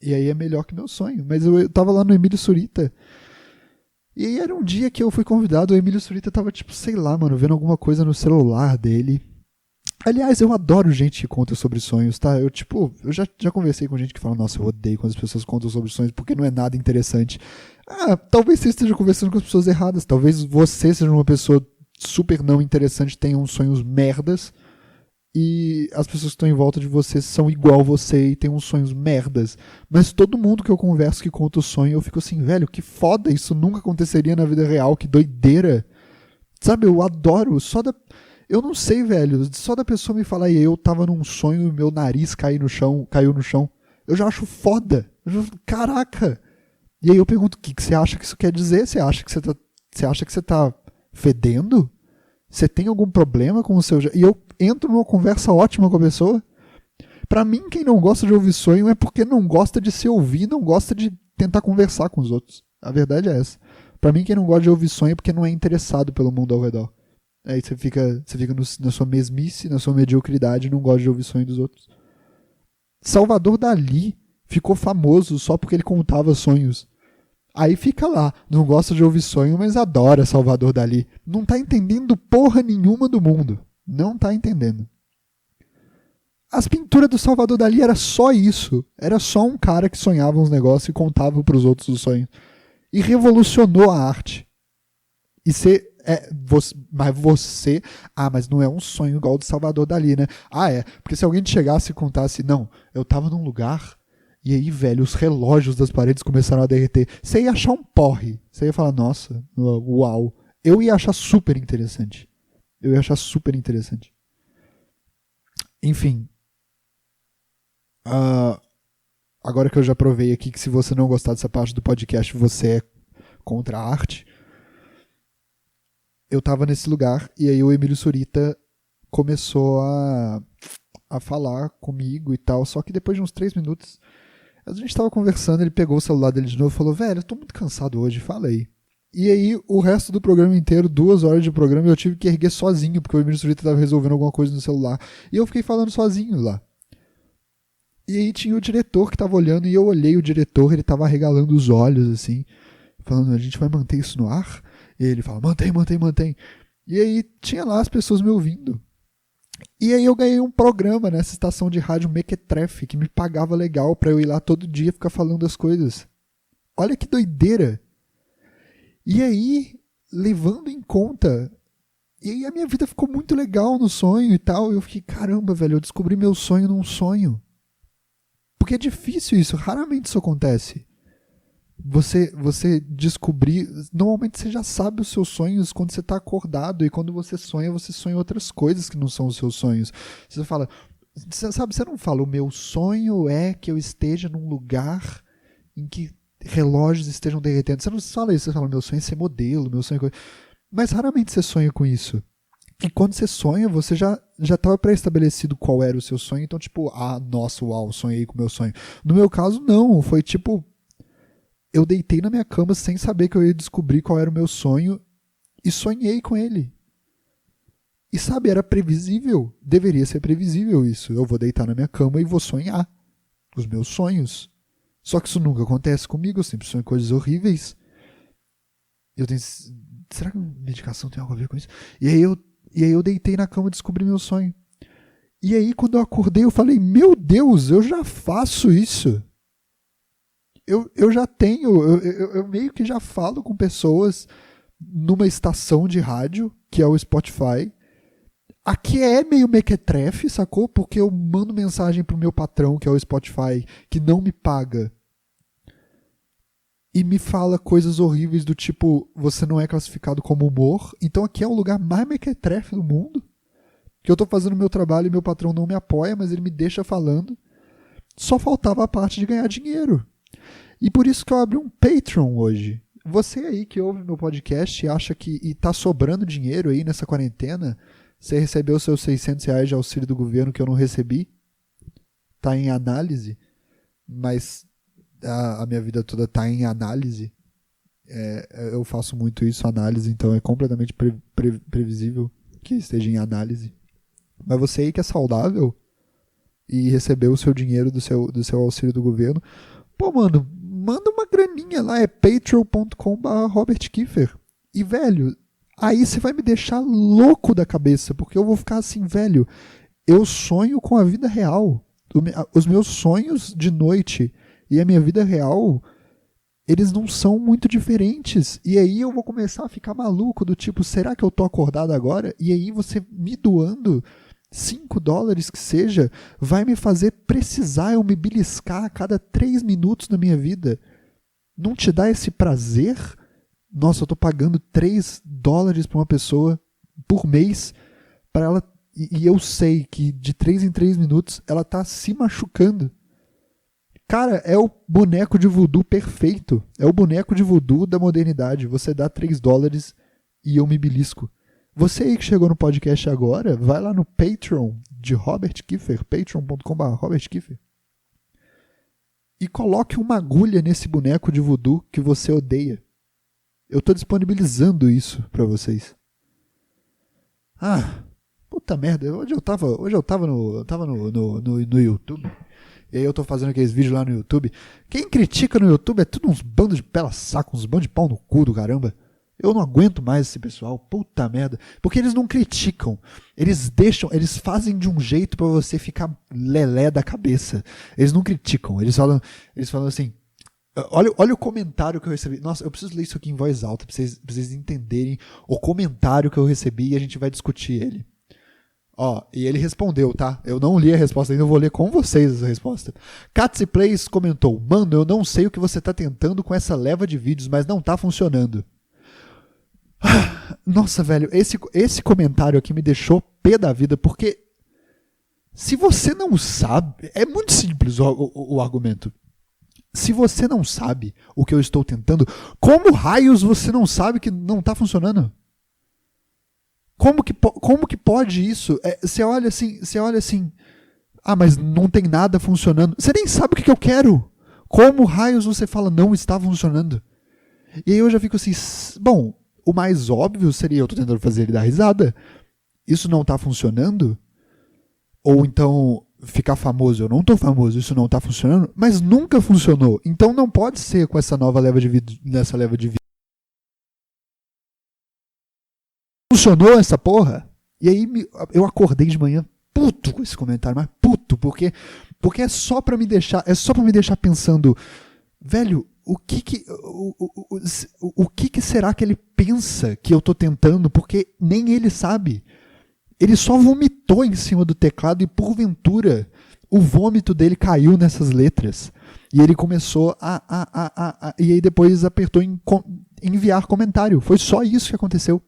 E aí é melhor que meu sonho. Mas eu tava lá no Emílio Surita. E aí era um dia que eu fui convidado. O Emílio Surita tava, tipo, sei lá, mano, vendo alguma coisa no celular dele. Aliás, eu adoro gente que conta sobre sonhos, tá? Eu já conversei com gente que fala, nossa, eu odeio quando as pessoas contam sobre sonhos porque não é nada interessante. Ah, talvez você esteja conversando com as pessoas erradas. Talvez você seja uma pessoa super não interessante, tenha uns sonhos merdas. E as pessoas que estão em volta de você são igual você e têm uns sonhos merdas. Mas todo mundo que eu converso que conta o sonho, eu fico assim, velho, que foda, isso nunca aconteceria na vida real, que doideira. Sabe, eu adoro, eu não sei, velho, só da pessoa me falar, e eu tava num sonho e meu nariz caiu no chão, eu já acho foda. Caraca! E aí eu pergunto, o que você acha que isso quer dizer? Você acha que você tá fedendo? Você tem algum problema com o seu... E eu entro numa conversa ótima com a pessoa. Pra mim, quem não gosta de ouvir sonho é porque não gosta de se ouvir, não gosta de tentar conversar com os outros. A verdade é essa. Pra mim, quem não gosta de ouvir sonho é porque não é interessado pelo mundo ao redor. Aí você fica na sua mesmice, na sua mediocridade, e não gosta de ouvir sonho dos outros. Salvador Dalí ficou famoso só porque ele contava sonhos. Aí fica lá, não gosta de ouvir sonho, mas adora Salvador Dalí. Não tá entendendo porra nenhuma do mundo. Não tá entendendo. As pinturas do Salvador Dalí era só isso. Era só um cara que sonhava uns negócios e contava pros outros os sonhos. E revolucionou a arte. E mas não é um sonho igual o do Salvador Dalí, né? Ah, é. Porque se alguém chegasse e contasse, não, eu tava num lugar... E aí, velho, os relógios das paredes começaram a derreter. Você ia achar um porre. Você ia falar, nossa, uau. Eu ia achar super interessante. Enfim. Agora que eu já provei aqui que se você não gostar dessa parte do podcast, você é contra a arte. Eu tava nesse lugar e aí o Emílio Surita começou a falar comigo e tal. Só que depois de uns 3 minutos... A gente tava conversando, ele pegou o celular dele de novo e falou, velho, eu tô muito cansado hoje, fala aí. E aí, o resto do programa inteiro, 2 horas de programa, eu tive que erguer sozinho, porque o Emílio Surita tava resolvendo alguma coisa no celular. E eu fiquei falando sozinho lá. E aí tinha o diretor que tava olhando, e eu olhei o diretor, ele tava arregalando os olhos, assim, falando, a gente vai manter isso no ar? E ele fala, mantém. E aí tinha lá as pessoas me ouvindo. E aí eu ganhei um programa nessa estação de rádio Mequetrefe, que me pagava legal pra eu ir lá todo dia ficar falando as coisas. Olha que doideira! E aí, levando em conta... E aí a minha vida ficou muito legal no sonho e tal. E eu fiquei, caramba, velho, eu descobri meu sonho num sonho. Porque é difícil isso, raramente isso acontece. Você descobrir. Normalmente você já sabe os seus sonhos quando você está acordado, e quando você sonha outras coisas que não são os seus sonhos. Você fala. Você não fala, o meu sonho é que eu esteja num lugar em que relógios estejam derretendo. Você não fala isso, você fala, meu sonho é ser modelo, meu sonho é... Mas raramente você sonha com isso. E quando você sonha, você já estava pré-estabelecido qual era o seu sonho, então tipo, nossa, uau, sonhei com o meu sonho. No meu caso, não, foi tipo, eu deitei na minha cama sem saber que eu ia descobrir qual era o meu sonho e sonhei com ele. E sabe, era previsível, deveria ser previsível isso. Eu vou deitar na minha cama e vou sonhar os meus sonhos. Só que isso nunca acontece comigo, eu sempre sonho coisas horríveis. Será que medicação tem algo a ver com isso? E aí eu deitei na cama e descobri meu sonho. E aí quando eu acordei eu falei, meu Deus, eu já faço isso. Eu já tenho, eu meio que já falo com pessoas numa estação de rádio, que é o Spotify. Aqui é meio mequetrefe, sacou? Porque eu mando mensagem pro meu patrão, que é o Spotify, que não me paga. E me fala coisas horríveis do tipo, você não é classificado como humor. Então aqui é o lugar mais mequetrefe do mundo. Que eu tô fazendo o meu trabalho e meu patrão não me apoia, mas ele me deixa falando. Só faltava a parte de ganhar dinheiro. E por isso que eu abri um Patreon hoje. Você aí que ouve meu podcast e acha que e tá sobrando dinheiro aí nessa quarentena... Você recebeu seus R$600 de auxílio do governo que eu não recebi. Tá em análise. Mas a minha vida toda tá em análise. Eu faço muito isso, análise, então é completamente previsível que esteja em análise. Mas você aí que é saudável e recebeu o seu dinheiro do seu auxílio do governo, pô, mano, manda uma graninha lá, é patreon.com/robertkiefer. E, velho... Aí você vai me deixar louco da cabeça, porque eu vou ficar assim, velho, eu sonho com a vida real. Os meus sonhos de noite e a minha vida real, eles não são muito diferentes. E aí eu vou começar a ficar maluco do tipo, será que eu tô acordado agora? E aí você me doando $5 que seja, vai me fazer precisar eu me beliscar a cada 3 minutos da minha vida. Não te dá esse prazer? Nossa, eu tô pagando $3 pra uma pessoa por mês para ela, e eu sei que de 3 em 3 minutos ela tá se machucando. Cara, é o boneco de voodoo perfeito. É o boneco de voodoo da modernidade. Você dá $3 e eu me belisco. Você aí que chegou no podcast agora, vai lá no Patreon de Robert Kiefer, patreon.com/robertkiefer, e coloque uma agulha nesse boneco de voodoo que você odeia. Eu tô disponibilizando isso pra vocês. Puta merda. Hoje eu tava no YouTube. E aí eu tô fazendo aqueles vídeos lá no YouTube. Quem critica no YouTube é tudo uns bandos de pela saco, uns bandos de pau no cu do caramba. Eu não aguento mais esse pessoal. Puta merda. Porque eles não criticam. Eles fazem de um jeito pra você ficar lelé da cabeça. Eles não criticam. Eles falam assim... Olha o comentário que eu recebi. Nossa, eu preciso ler isso aqui em voz alta pra vocês entenderem o comentário que eu recebi e a gente vai discutir ele. E ele respondeu, tá? Eu não li a resposta ainda, eu vou ler com vocês essa resposta. Katsi Plays comentou: mano, eu não sei o que você tá tentando com essa leva de vídeos, mas não tá funcionando. Nossa, velho, esse comentário aqui me deixou pé da vida, porque se você não sabe... É muito simples o argumento. Se você não sabe o que eu estou tentando, como raios você não sabe que não está funcionando? Como que pode isso? Você olha assim, mas não tem nada funcionando. Você nem sabe o que eu quero. Como raios você fala não está funcionando? E aí eu já fico assim, bom, o mais óbvio seria eu estou tentando fazer ele dar risada. Isso não está funcionando? Ou então... ficar famoso, eu não tô famoso, isso não tá funcionando, mas nunca funcionou, então não pode ser com essa nova leva de vídeo, nessa leva de vídeo. Funcionou essa porra? E aí eu acordei de manhã puto com esse comentário, mas puto, porque é só pra me deixar pensando, velho, o que será que ele pensa que eu tô tentando, porque nem ele sabe. Ele só vomitou em cima do teclado e, porventura, o vômito dele caiu nessas letras. E ele começou e aí depois apertou em enviar comentário. Foi só isso que aconteceu.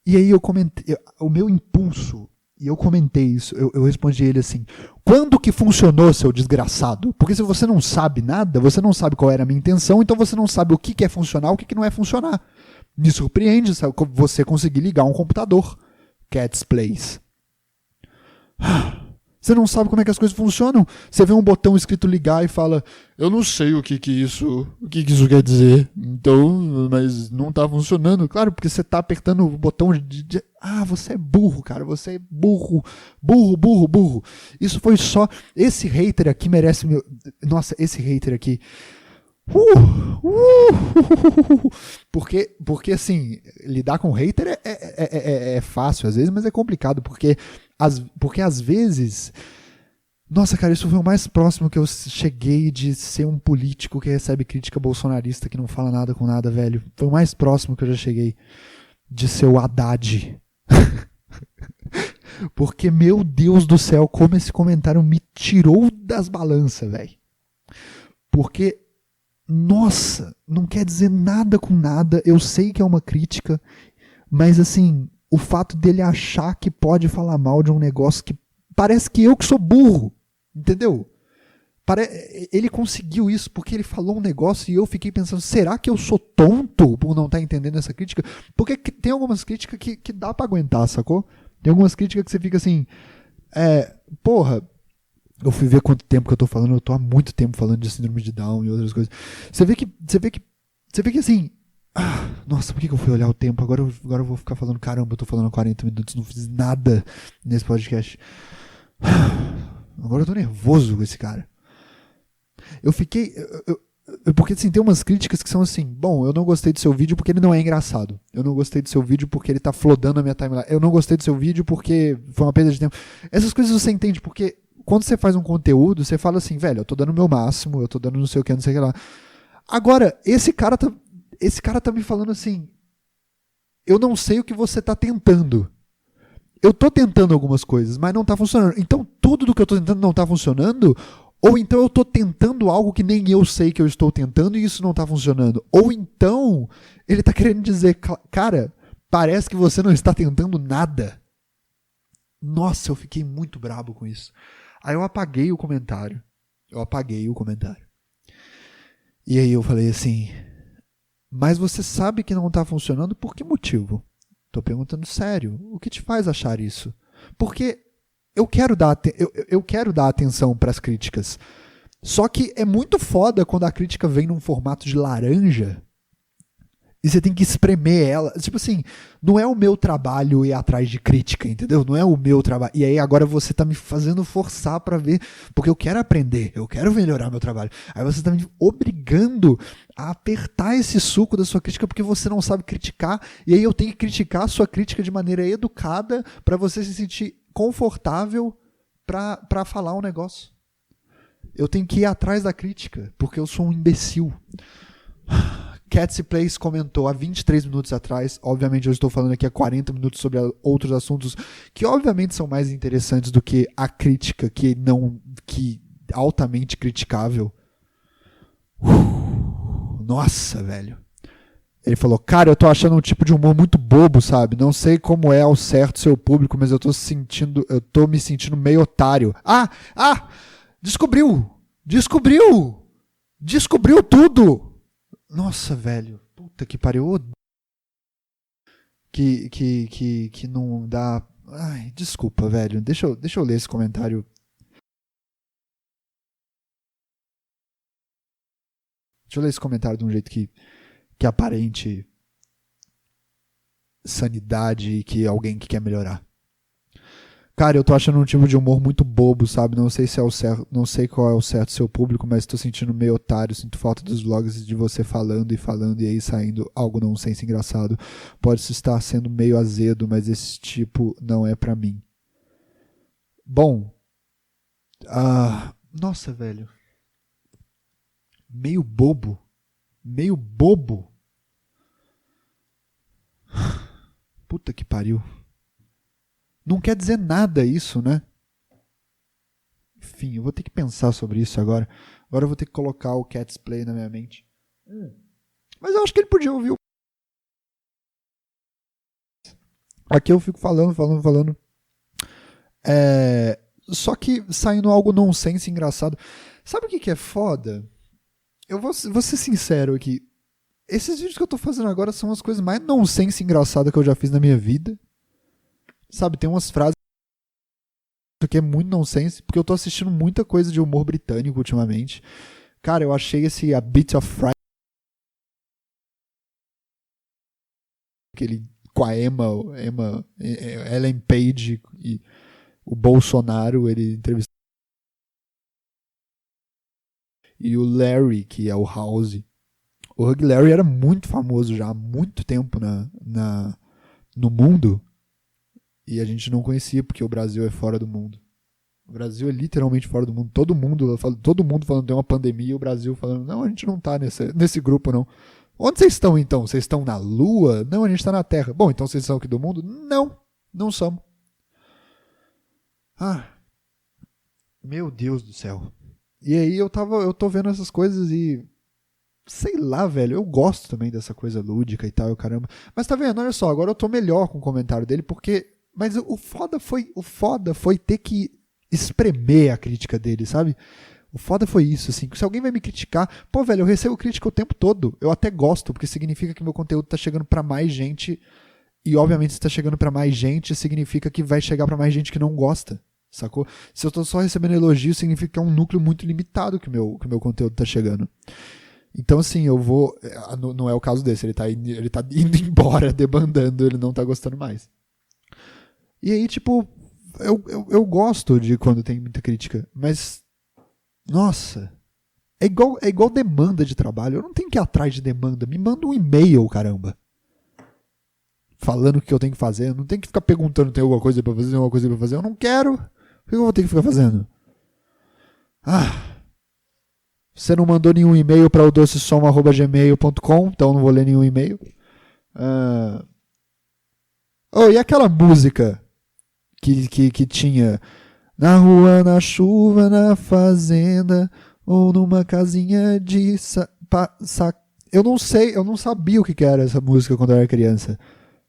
E aí eu comentei, o meu impulso, e eu comentei isso, eu respondi a ele assim: quando que funcionou, seu desgraçado? Porque se você não sabe nada, você não sabe qual era a minha intenção, então você não sabe o que é funcionar, o que não é funcionar. Me surpreende você conseguir ligar um computador. Cat's Place. Você não sabe como é que as coisas funcionam. Você vê um botão escrito ligar e fala: eu não sei o que isso quer dizer. Então, mas não tá funcionando. Claro, porque você tá apertando o botão de... Ah, você é burro, cara. Você é burro. Burro. Isso foi só... Esse hater aqui merece... Nossa, esse hater aqui... Porque assim, lidar com hater é fácil às vezes, mas é complicado, porque às vezes, nossa, cara, isso foi o mais próximo que eu cheguei de ser um político que recebe crítica bolsonarista, que não fala nada com nada, velho. Foi o mais próximo que eu já cheguei de ser o Haddad. Porque, meu Deus do céu, como esse comentário me tirou das balanças, velho. Porque, nossa, não quer dizer nada com nada. Eu sei que é uma crítica, mas assim, o fato dele achar que pode falar mal de um negócio que parece que eu que sou burro, entendeu? Ele conseguiu isso porque ele falou um negócio e eu fiquei pensando, será que eu sou tonto por não estar entendendo essa crítica? Porque tem algumas críticas que dá pra aguentar, sacou? Tem algumas críticas que você fica assim, porra, eu fui ver quanto tempo que eu tô falando, eu tô há muito tempo falando de síndrome de Down e outras coisas. Você vê que assim, nossa, por que eu fui olhar o tempo? Agora eu vou ficar falando, caramba, eu tô falando 40 minutos, não fiz nada nesse podcast. Agora eu tô nervoso com esse cara. Eu fiquei... porque assim, tem umas críticas que são assim, bom, eu não gostei do seu vídeo porque ele não é engraçado. Eu não gostei do seu vídeo porque ele tá flodando a minha timeline. Eu não gostei do seu vídeo porque foi uma perda de tempo. Essas coisas você entende porque quando você faz um conteúdo, você fala assim, velho, eu tô dando o meu máximo, eu tô dando não sei o que, não sei o que lá. Agora, esse cara tá me falando assim, eu não sei o que você tá tentando. Eu tô tentando algumas coisas, mas não tá funcionando. Então, tudo do que eu tô tentando não tá funcionando, ou então eu tô tentando algo que nem eu sei que eu estou tentando e isso não tá funcionando. Ou então, ele tá querendo dizer, cara, parece que você não está tentando nada. Nossa, eu fiquei muito brabo com isso. Aí eu apaguei o comentário. E aí eu falei assim, mas você sabe que não tá funcionando por que motivo? Tô perguntando sério. O que te faz achar isso? Porque eu quero dar atenção para as críticas. Só que é muito foda quando a crítica vem num formato de laranja e você tem que espremer ela. Tipo assim, não é o meu trabalho ir atrás de crítica, entendeu? Não é o meu trabalho. E aí agora você tá me fazendo forçar pra ver, porque eu quero aprender, eu quero melhorar meu trabalho. Aí você tá me obrigando a apertar esse suco da sua crítica porque você não sabe criticar. E aí eu tenho que criticar a sua crítica de maneira educada pra você se sentir confortável pra falar um negócio. Eu tenho que ir atrás da crítica, porque eu sou um imbecil. Cat's Place comentou há 23 minutos atrás. Obviamente eu estou falando aqui há 40 minutos sobre outros assuntos que obviamente são mais interessantes do que a crítica que altamente criticável. Nossa, velho. Ele falou, cara, eu tô achando um tipo de humor muito bobo, sabe? Não sei como é ao certo seu público, mas eu tô me sentindo meio otário. Descobriu tudo. Nossa, velho. Puta que pariu. Que não dá... Ai, desculpa, velho. Deixa eu ler esse comentário. Deixa eu ler esse comentário de um jeito que aparente sanidade e que alguém que quer melhorar. Cara, eu tô achando um tipo de humor muito bobo, sabe? Não sei se é o certo, não sei qual é o certo seu público, mas tô sentindo meio otário, sinto falta dos vlogs de você falando e aí saindo algo nonsense engraçado. Pode estar sendo meio azedo, mas esse tipo não é pra mim. Bom, nossa, velho. Meio bobo. Puta que pariu. Não quer dizer nada isso, né? Enfim, eu vou ter que pensar sobre isso agora. Agora eu vou ter que colocar o Cat's Play na minha mente. Mas eu acho que ele podia ouvir o... Aqui eu fico falando. Só que saindo algo nonsense engraçado. Sabe o que é foda? Eu vou ser sincero aqui. Esses vídeos que eu tô fazendo agora são as coisas mais nonsense engraçadas que eu já fiz na minha vida. Sabe, tem umas frases que é muito nonsense, porque eu tô assistindo muita coisa de humor britânico ultimamente. Cara, eu achei esse A Bit of Friday, aquele com a Ellen Page e o Bolsonaro, ele entrevistou. E o Larry, que é o House. O Hugh Larry era muito famoso já há muito tempo no mundo. E a gente não conhecia, porque o Brasil é fora do mundo. O Brasil é literalmente fora do mundo. Todo mundo falando que tem uma pandemia, e o Brasil falando, não, a gente não tá nesse grupo, não. Onde vocês estão, então? Vocês estão na Lua? Não, a gente tá na Terra. Bom, então vocês são aqui do mundo? Não somos. Meu Deus do céu. E aí eu tô vendo essas coisas e... Sei lá, velho, eu gosto também dessa coisa lúdica e tal, caramba. Mas tá vendo, olha só, agora eu tô melhor com o comentário dele, porque... Mas o foda foi ter que espremer a crítica dele, sabe? O foda foi isso, assim. Se alguém vai me criticar... Pô, velho, eu recebo crítica o tempo todo. Eu até gosto, porque significa que meu conteúdo tá chegando pra mais gente. E, obviamente, se tá chegando pra mais gente, significa que vai chegar pra mais gente que não gosta, sacou? Se eu tô só recebendo elogio, significa que é um núcleo muito limitado que o meu conteúdo tá chegando. Então, assim, eu vou... Não é o caso desse, ele tá indo embora, debandando, ele não tá gostando mais. E aí, tipo, eu gosto de quando tem muita crítica, mas, nossa, é igual demanda de trabalho. Eu não tenho que ir atrás de demanda, me manda um e-mail, caramba, falando o que eu tenho que fazer. Eu não tenho que ficar perguntando, tem alguma coisa pra fazer, tem alguma coisa pra fazer. Eu não quero, o que eu vou ter que ficar fazendo? Você não mandou nenhum e-mail para o docesom@gmail.com, então eu não vou ler nenhum e-mail. E aquela música que tinha na rua, na chuva, na fazenda, ou numa casinha de eu não sei, eu não sabia o que era essa música quando eu era criança.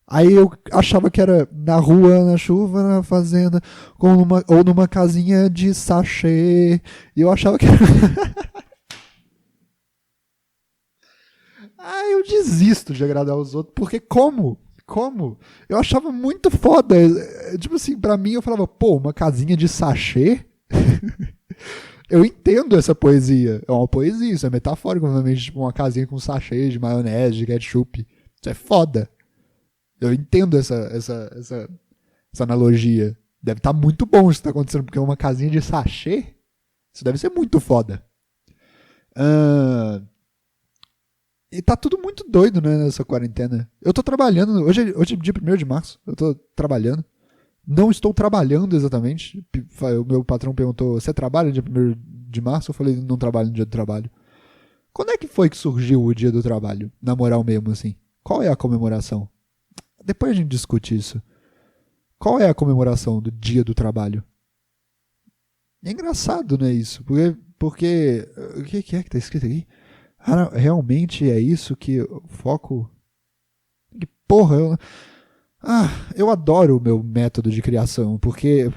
Aí eu achava que era na rua, na chuva, na fazenda, ou numa casinha de sachê. E eu achava que era... eu desisto de agradar os outros, porque como? Eu achava muito foda. Tipo assim, pra mim eu falava, pô, uma casinha de sachê? Eu entendo essa poesia. É uma poesia, isso é metafórico, obviamente, tipo uma casinha com sachê de maionese, de ketchup. Isso é foda. Eu entendo essa analogia. Deve estar muito bom isso que está acontecendo, porque é uma casinha de sachê. Isso deve ser muito foda. E tá tudo muito doido, né, nessa quarentena. Eu tô trabalhando, hoje é dia 1º de março, eu tô trabalhando. Não estou trabalhando exatamente. O meu patrão perguntou, você trabalha dia 1º de março? Eu falei, não trabalho no dia do trabalho. Quando é que foi que surgiu o dia do trabalho? Na moral mesmo, assim. Qual é a comemoração? Depois a gente discute isso. Qual é a comemoração do dia do trabalho? É engraçado, né, isso? Porque o que é que tá escrito aqui? Realmente é isso que o foco... Que porra, eu adoro o meu método de criação, porque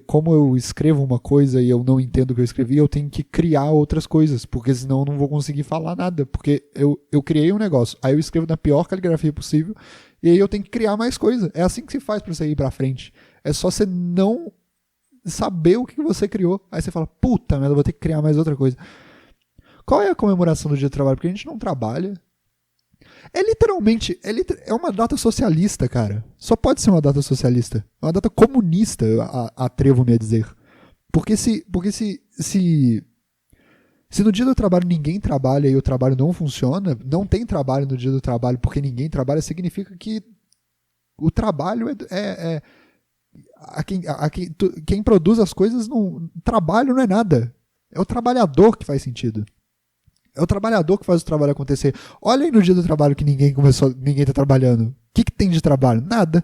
como eu escrevo uma coisa e eu não entendo o que eu escrevi, eu tenho que criar outras coisas, porque senão eu não vou conseguir falar nada, porque eu criei um negócio, aí eu escrevo na pior caligrafia possível, e aí eu tenho que criar mais coisa. É assim que se faz pra você ir pra frente. É só você não saber o que você criou, aí você fala, puta merda, eu vou ter que criar mais outra coisa. Qual é a comemoração do dia do trabalho? Porque a gente não trabalha. É literalmente, é uma data socialista, cara. Só pode ser uma data socialista. É uma data comunista, atrevo-me a dizer. Porque se no dia do trabalho ninguém trabalha e o trabalho não funciona, não tem trabalho no dia do trabalho porque ninguém trabalha, significa que o trabalho quem produz as coisas, trabalho não é nada. É o trabalhador que faz sentido. É o trabalhador que faz o trabalho acontecer. Olha aí no dia do trabalho que ninguém tá trabalhando. O que tem de trabalho? Nada.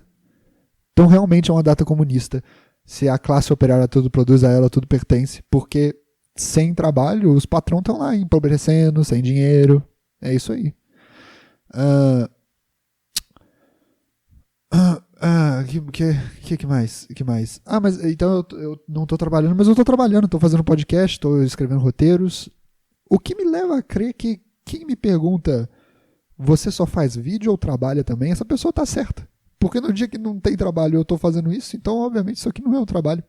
Então realmente é uma data comunista. Se a classe operária tudo produz, a ela tudo pertence. Porque sem trabalho, os patrões estão lá empobrecendo, sem dinheiro. É isso aí. Que mais? Que mais? Mas então eu não tô trabalhando, mas eu tô trabalhando, tô fazendo podcast, tô escrevendo roteiros. O que me leva a crer que quem me pergunta, você só faz vídeo ou trabalha também? Essa pessoa tá certa. Porque no dia que não tem trabalho eu tô fazendo isso, então obviamente isso aqui não é um trabalho.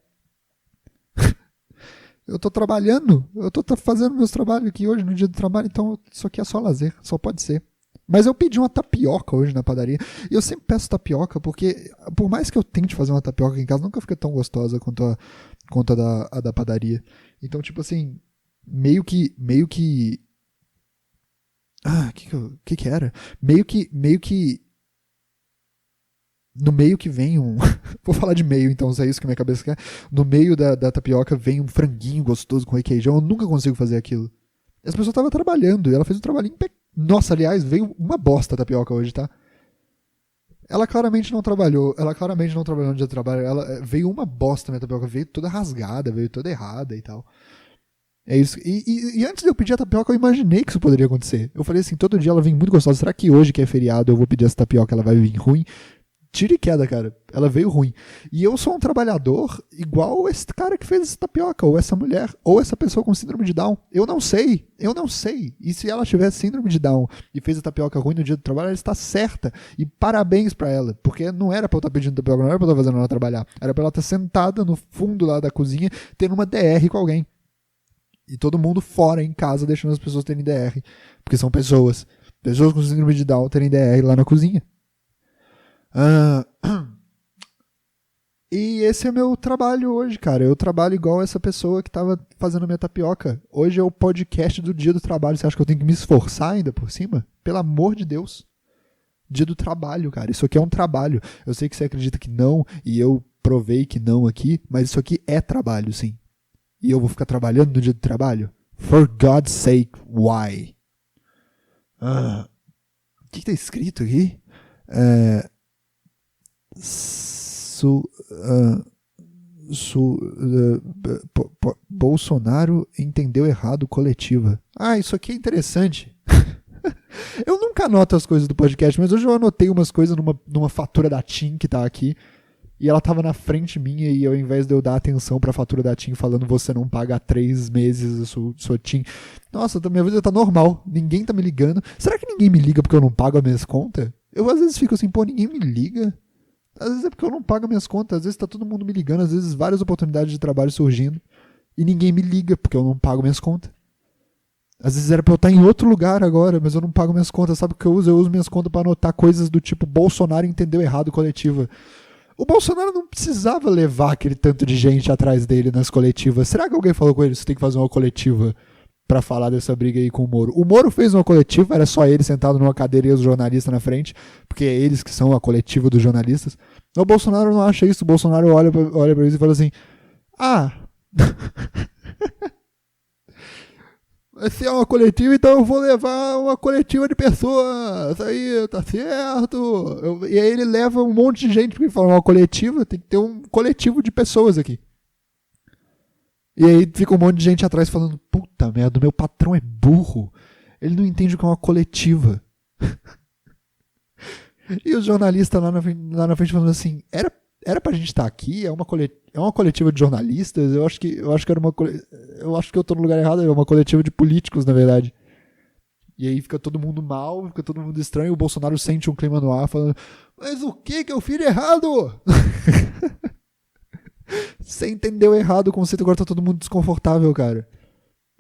Eu tô trabalhando, eu tô fazendo meus trabalhos aqui hoje no dia do trabalho, então isso aqui é só lazer, só pode ser. Mas eu pedi uma tapioca hoje na padaria. E eu sempre peço tapioca, porque por mais que eu tente fazer uma tapioca aqui em casa, nunca fica tão gostosa quanto a da padaria. Então, tipo assim, meio que que era? Meio que no meio que vem um... Vou falar de meio, então, se é isso que minha cabeça quer. No meio da tapioca vem um franguinho gostoso com requeijão. Eu nunca consigo fazer aquilo. As pessoas estavam trabalhando e ela fez um trabalhinho impecável. Nossa, aliás, veio uma bosta a tapioca hoje, tá? Ela claramente não trabalhou no dia de trabalho. Ela veio uma bosta, minha tapioca. Veio toda rasgada, veio toda errada e tal. É isso. E antes de eu pedir a tapioca, eu imaginei que isso poderia acontecer. Eu falei assim, todo dia ela vem muito gostosa. Será que hoje, que é feriado, eu vou pedir essa tapioca, ela vai vir ruim? Tira e queda, cara. Ela veio ruim. E eu sou um trabalhador igual esse cara que fez essa tapioca, ou essa mulher, ou essa pessoa com síndrome de Down. Eu não sei. E se ela tiver síndrome de Down e fez a tapioca ruim no dia do trabalho, ela está certa. E parabéns pra ela. Porque não era pra eu estar pedindo tapioca, não era pra eu estar fazendo ela trabalhar. Era pra ela estar sentada no fundo lá da cozinha, tendo uma DR com alguém. E todo mundo fora, em casa, deixando as pessoas terem DR. Porque são pessoas. Pessoas com síndrome de Down terem DR lá na cozinha. E esse é meu trabalho hoje, cara. Eu trabalho igual essa pessoa que tava fazendo a minha tapioca. Hoje é o podcast do dia do trabalho. Você acha que eu tenho que me esforçar ainda por cima? Pelo amor de Deus. Dia do trabalho, cara. Isso aqui é um trabalho. Eu sei que você acredita que não, e eu provei que não aqui, mas isso aqui é trabalho, sim. E eu vou ficar trabalhando no dia do trabalho? For God's sake, why? O que tá escrito aqui? Bolsonaro entendeu errado coletiva. Isso aqui é interessante. Eu nunca anoto as coisas do podcast, mas hoje eu anotei umas coisas numa fatura da TIM que tá aqui. E ela tava na frente minha, e ao invés de eu dar atenção pra fatura da TIM falando você não paga há 3 meses a sua TIM. Nossa, minha vida tá normal, ninguém tá me ligando. Será que ninguém me liga porque eu não pago as minhas contas? Eu às vezes fico assim, ninguém me liga. Às vezes é porque eu não pago as minhas contas, às vezes tá todo mundo me ligando, às vezes várias oportunidades de trabalho surgindo. E ninguém me liga porque eu não pago minhas contas. Às vezes era pra eu estar em outro lugar agora, mas eu não pago minhas contas. Sabe o que eu uso? Eu uso minhas contas pra anotar coisas do tipo Bolsonaro entendeu errado coletiva. O Bolsonaro não precisava levar aquele tanto de gente atrás dele nas coletivas. Será que alguém falou com ele, você tem que fazer uma coletiva pra falar dessa briga aí com o Moro? O Moro fez uma coletiva, era só ele sentado numa cadeira e os jornalistas na frente, porque é eles que são a coletiva dos jornalistas. O Bolsonaro não acha isso. O Bolsonaro olha pra eles e fala assim, vai ser uma coletiva, então eu vou levar uma coletiva de pessoas. Aí, tá certo. E aí ele leva um monte de gente, porque fala uma coletiva, tem que ter um coletivo de pessoas aqui. E aí fica um monte de gente atrás falando, puta merda, o meu patrão é burro. Ele não entende o que é uma coletiva. E os jornalistas lá na frente falando assim, era pra gente estar aqui, é uma coletiva de jornalistas, eu acho que eu tô no lugar errado, é uma coletiva de políticos, na verdade. E aí fica todo mundo mal, fica todo mundo estranho, o Bolsonaro sente um clima no ar, falando, mas o que eu fiz de errado? Você entendeu errado o conceito, agora tá todo mundo desconfortável, cara.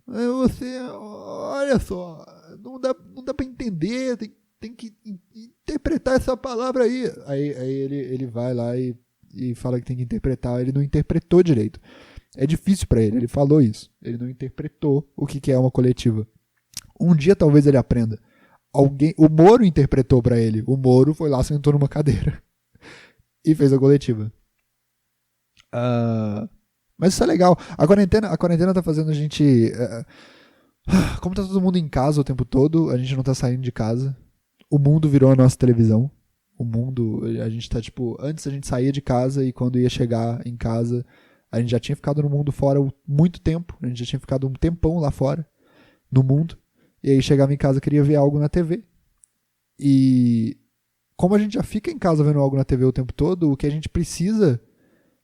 Olha só, não dá pra entender, tem que interpretar essa palavra aí. Aí ele vai lá e fala que tem que interpretar. Ele não interpretou direito. É difícil pra ele falou isso. Ele não interpretou o que é uma coletiva. Um dia talvez ele aprenda. O Moro interpretou pra ele. O Moro foi lá, sentou numa cadeira e fez a coletiva. Mas isso é legal. A quarentena tá fazendo a gente... como tá todo mundo em casa o tempo todo, a gente não tá saindo de casa. O mundo virou a nossa televisão. O mundo, a gente tá tipo... Antes a gente saía de casa e quando ia chegar em casa, A gente já tinha ficado no mundo fora há muito tempo. A gente já tinha ficado um tempão lá fora, no mundo. E aí chegava em casa, queria ver algo na TV. E como a gente já fica em casa vendo algo na TV o tempo todo, o que a gente precisa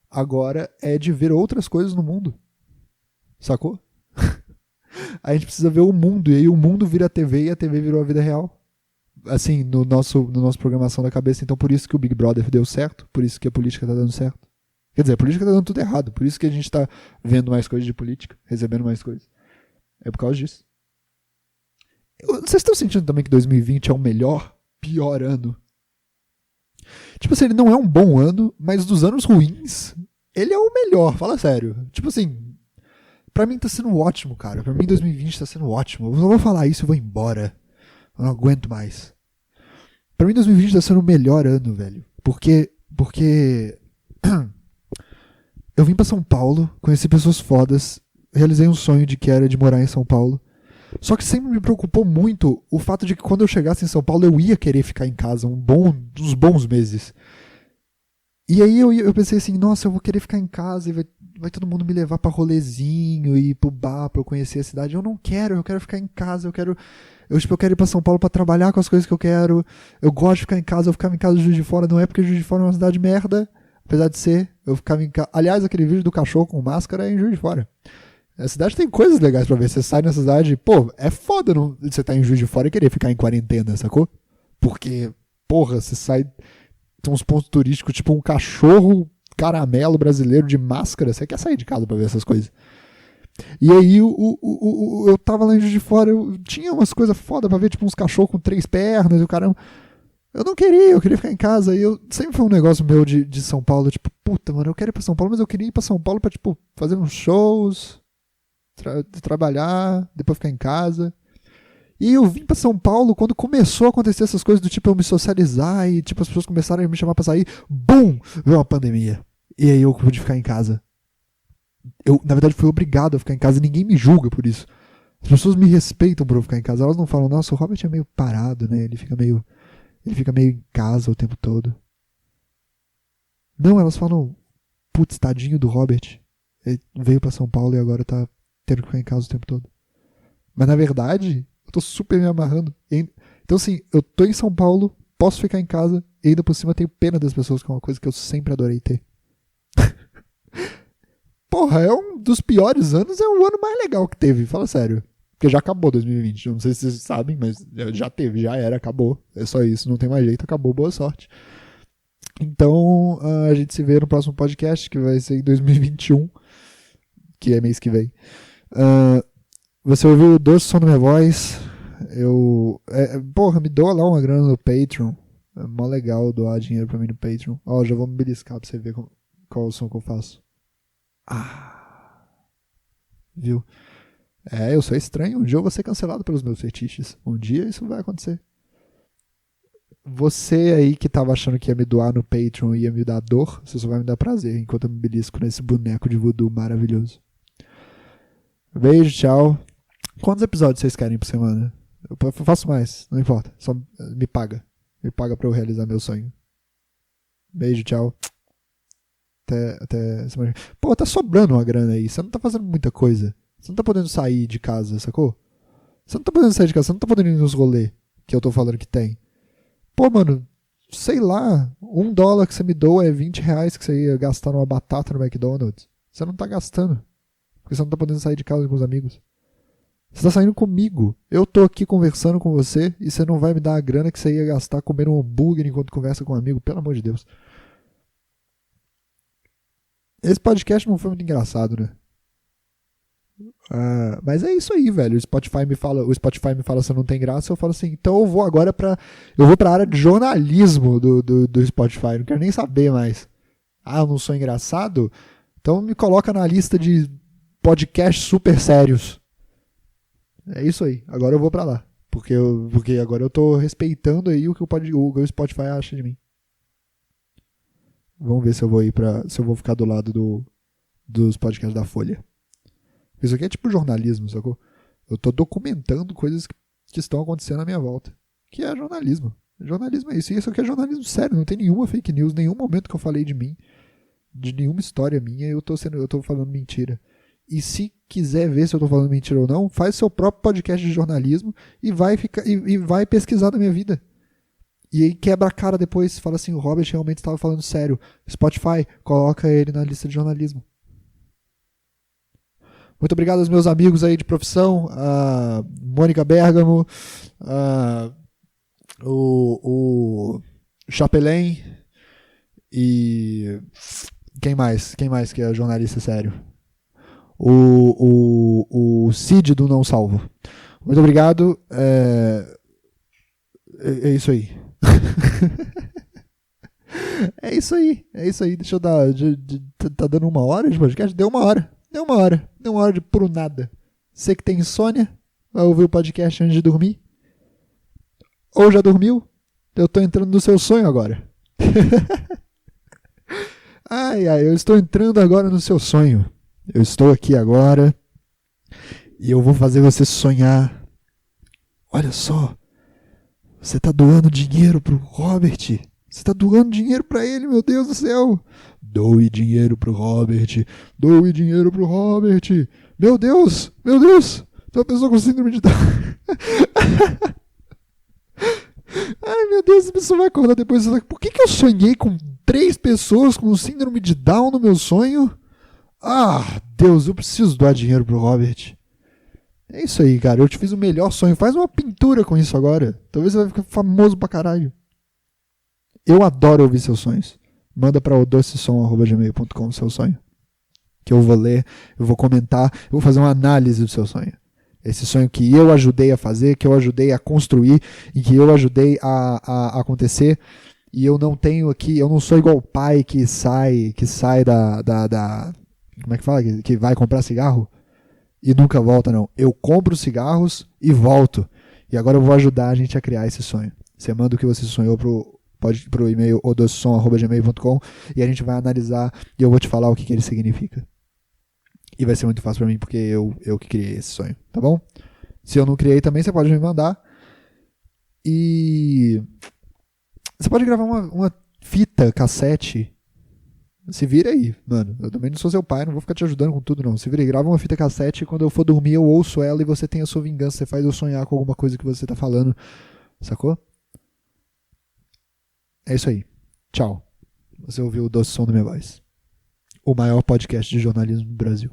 agora é de ver outras coisas no mundo. Sacou? A gente precisa ver o mundo, e aí o mundo vira a TV e a TV virou a vida real. Assim, no nosso programação da cabeça. Então por isso que o Big Brother deu certo, por isso que a política tá dando certo. Quer dizer, a política tá dando tudo errado, por isso que a gente tá vendo mais coisas de política, recebendo mais coisas. É por causa disso. Vocês estão sentindo também que 2020 é o melhor, pior ano? Tipo assim, ele não é um bom ano, mas dos anos ruins, ele é o melhor, fala sério. Tipo assim, pra mim tá sendo ótimo, cara. Pra mim 2020 tá sendo ótimo. Eu só vou falar isso e vou embora. Eu não aguento mais. Pra mim 2020 tá sendo o melhor ano, velho. Porque eu vim pra São Paulo, conheci pessoas fodas, realizei um sonho de que era de morar em São Paulo. Só que sempre me preocupou muito o fato de que quando eu chegasse em São Paulo eu ia querer ficar em casa uns bons meses. E aí eu pensei assim, nossa, eu vou querer ficar em casa e vai todo mundo me levar pra rolezinho e ir pro bar pra eu conhecer a cidade. Eu quero ficar em casa, eu quero ir pra São Paulo pra trabalhar com as coisas que eu quero. Eu gosto de ficar em casa, eu ficava em casa de Juiz de Fora, não é porque Juiz de Fora é uma cidade merda, apesar de ser, eu ficava em casa. Aliás, aquele vídeo do cachorro com máscara é em Juiz de Fora. A cidade tem coisas legais pra ver. Você sai na cidade, pô, é foda você tá em Juiz de Fora e querer ficar em quarentena, sacou? Porque, porra, você sai, tem uns pontos turísticos, tipo um cachorro caramelo brasileiro de máscara, você quer sair de casa pra ver essas coisas. E aí eu tava lá em Juiz de Fora, eu tinha umas coisas foda pra ver, tipo uns cachorros com 3 pernas e o caramba. Eu queria ficar em casa. E eu sempre foi um negócio meu de São Paulo, tipo, puta, mano, eu quero ir pra São Paulo, mas eu queria ir pra São Paulo pra, tipo, fazer uns shows, trabalhar, depois ficar em casa. E eu vim pra São Paulo quando começou a acontecer essas coisas do tipo eu me socializar e tipo as pessoas começaram a me chamar pra sair. Bum! Veio uma pandemia. E aí eu pude ficar em casa. Eu, na verdade, fui obrigado a ficar em casa e ninguém me julga por isso. As pessoas me respeitam por eu ficar em casa. Elas não falam, nossa, o Robert é meio parado, né? Ele fica meio em casa o tempo todo. Não, elas falam, putz, tadinho do Robert. Ele veio pra São Paulo e agora tá tendo que ficar em casa o tempo todo. Mas na verdade, eu tô super me amarrando. Então assim, eu tô em São Paulo, posso ficar em casa e ainda por cima tenho pena das pessoas, que é uma coisa que eu sempre adorei ter. Porra, é um dos piores anos, é o ano mais legal que teve, fala sério. Porque já acabou 2020, não sei se vocês sabem, mas já teve, já era, acabou. É só isso, não tem mais jeito, acabou, boa sorte. Então, a gente se vê no próximo podcast, que vai ser em 2021, que é mês que vem. Você ouviu o doce som da minha voz. Porra, me doa lá uma grana no Patreon. É mó legal doar dinheiro pra mim no Patreon. Ó, já vou me beliscar pra você ver qual o som que eu faço. Viu? Eu sou estranho. Um dia eu vou ser cancelado pelos meus fetiches. Um dia isso vai acontecer. Você aí que tava achando que ia me doar no Patreon e ia me dar dor, você só vai me dar prazer enquanto eu me belisco nesse boneco de voodoo maravilhoso. Beijo, tchau. Quantos episódios vocês querem por semana? Eu faço mais, não importa. Só me paga. Me paga pra eu realizar meu sonho. Beijo, tchau. Até semana. Pô, tá sobrando uma grana aí. Você não tá fazendo muita coisa. Você não tá podendo sair de casa, sacou? Você não tá podendo sair de casa, você não tá podendo ir nos rolês que eu tô falando que tem. Pô, mano, sei lá, $1 que você me doa é R$20 que você ia gastar numa batata no McDonald's. Você não tá gastando. Porque você não tá podendo sair de casa com os amigos. Você tá saindo comigo. Eu tô aqui conversando com você e você não vai me dar a grana que você ia gastar comendo um hambúrguer enquanto conversa com um amigo. Pelo amor de Deus. Esse podcast não foi muito engraçado, né? Mas é isso aí, velho. O Spotify me fala se eu não tem graça, eu falo assim, então eu vou agora eu vou pra área de jornalismo do Spotify, não quero nem saber mais. Eu não sou engraçado? Então me coloca na lista de podcasts super sérios. É isso aí, agora eu vou pra lá. Porque agora eu tô respeitando aí o que o Spotify acha de mim. Vamos ver se eu vou ficar do lado dos podcasts da Folha. Isso aqui é tipo jornalismo, sacou? Eu tô documentando coisas que estão acontecendo à minha volta. Que é jornalismo. Jornalismo é isso. E isso aqui é jornalismo sério. Não tem nenhuma fake news, nenhum momento que eu falei de mim. de nenhuma história minha, eu tô falando mentira. E se quiser ver se eu tô falando mentira ou não, faz seu próprio podcast de jornalismo e vai pesquisar da minha vida. E aí quebra a cara depois, fala assim, o Robert realmente estava falando sério. Spotify, coloca ele na lista de jornalismo. Muito obrigado aos meus amigos aí de profissão, a Mônica Bergamo, o Chapelain e quem mais que é jornalista sério? O Cid do Não Salvo. Muito obrigado. É isso aí. É isso aí. Deixa eu dar. Tá dando 1 hora de podcast? Deu 1 hora. Deu uma hora de puro nada. Você que tem insônia, vai ouvir o podcast antes de dormir? Ou já dormiu? Eu tô entrando no seu sonho agora. Eu estou entrando agora no seu sonho. Eu estou aqui agora e eu vou fazer você sonhar. Olha só, você tá doando dinheiro pro Robert. Você tá doando dinheiro pra ele, meu Deus do céu. Doe dinheiro pro Robert. Doe dinheiro pro Robert. Meu Deus. Tem uma pessoa com síndrome de Down. Ai, meu Deus, essa pessoa vai acordar depois e falar, por que eu sonhei com 3 pessoas com síndrome de Down no meu sonho? Ah, Deus, eu preciso doar dinheiro pro Robert. É isso aí, cara. Eu te fiz o melhor sonho. Faz uma pintura com isso agora. Talvez você vai ficar famoso pra caralho. Eu adoro ouvir seus sonhos. Manda pra odocesom@gmail.com o seu sonho. Que eu vou ler, eu vou comentar, eu vou fazer uma análise do seu sonho. Esse sonho que eu ajudei a fazer, que eu ajudei a construir e que eu ajudei a acontecer. E eu não tenho aqui, eu não sou igual o pai que sai da como é que fala? Que vai comprar cigarro e nunca volta, não. Eu compro cigarros e volto. E agora eu vou ajudar a gente a criar esse sonho. Você manda o que você sonhou pro e-mail odocesom@gmail.com e a gente vai analisar e eu vou te falar o que ele significa. E vai ser muito fácil pra mim, porque eu que criei esse sonho, tá bom? Se eu não criei também, você pode me mandar. E você pode gravar uma fita cassete. Se vira aí, mano. Eu também não sou seu pai, não vou ficar te ajudando com tudo, não. Se vira aí, grava uma fita cassete e quando eu for dormir eu ouço ela e você tem a sua vingança. Você faz eu sonhar com alguma coisa que você tá falando. Sacou? É isso aí. Tchau. Você ouviu o doce som da minha voz. O maior podcast de jornalismo do Brasil.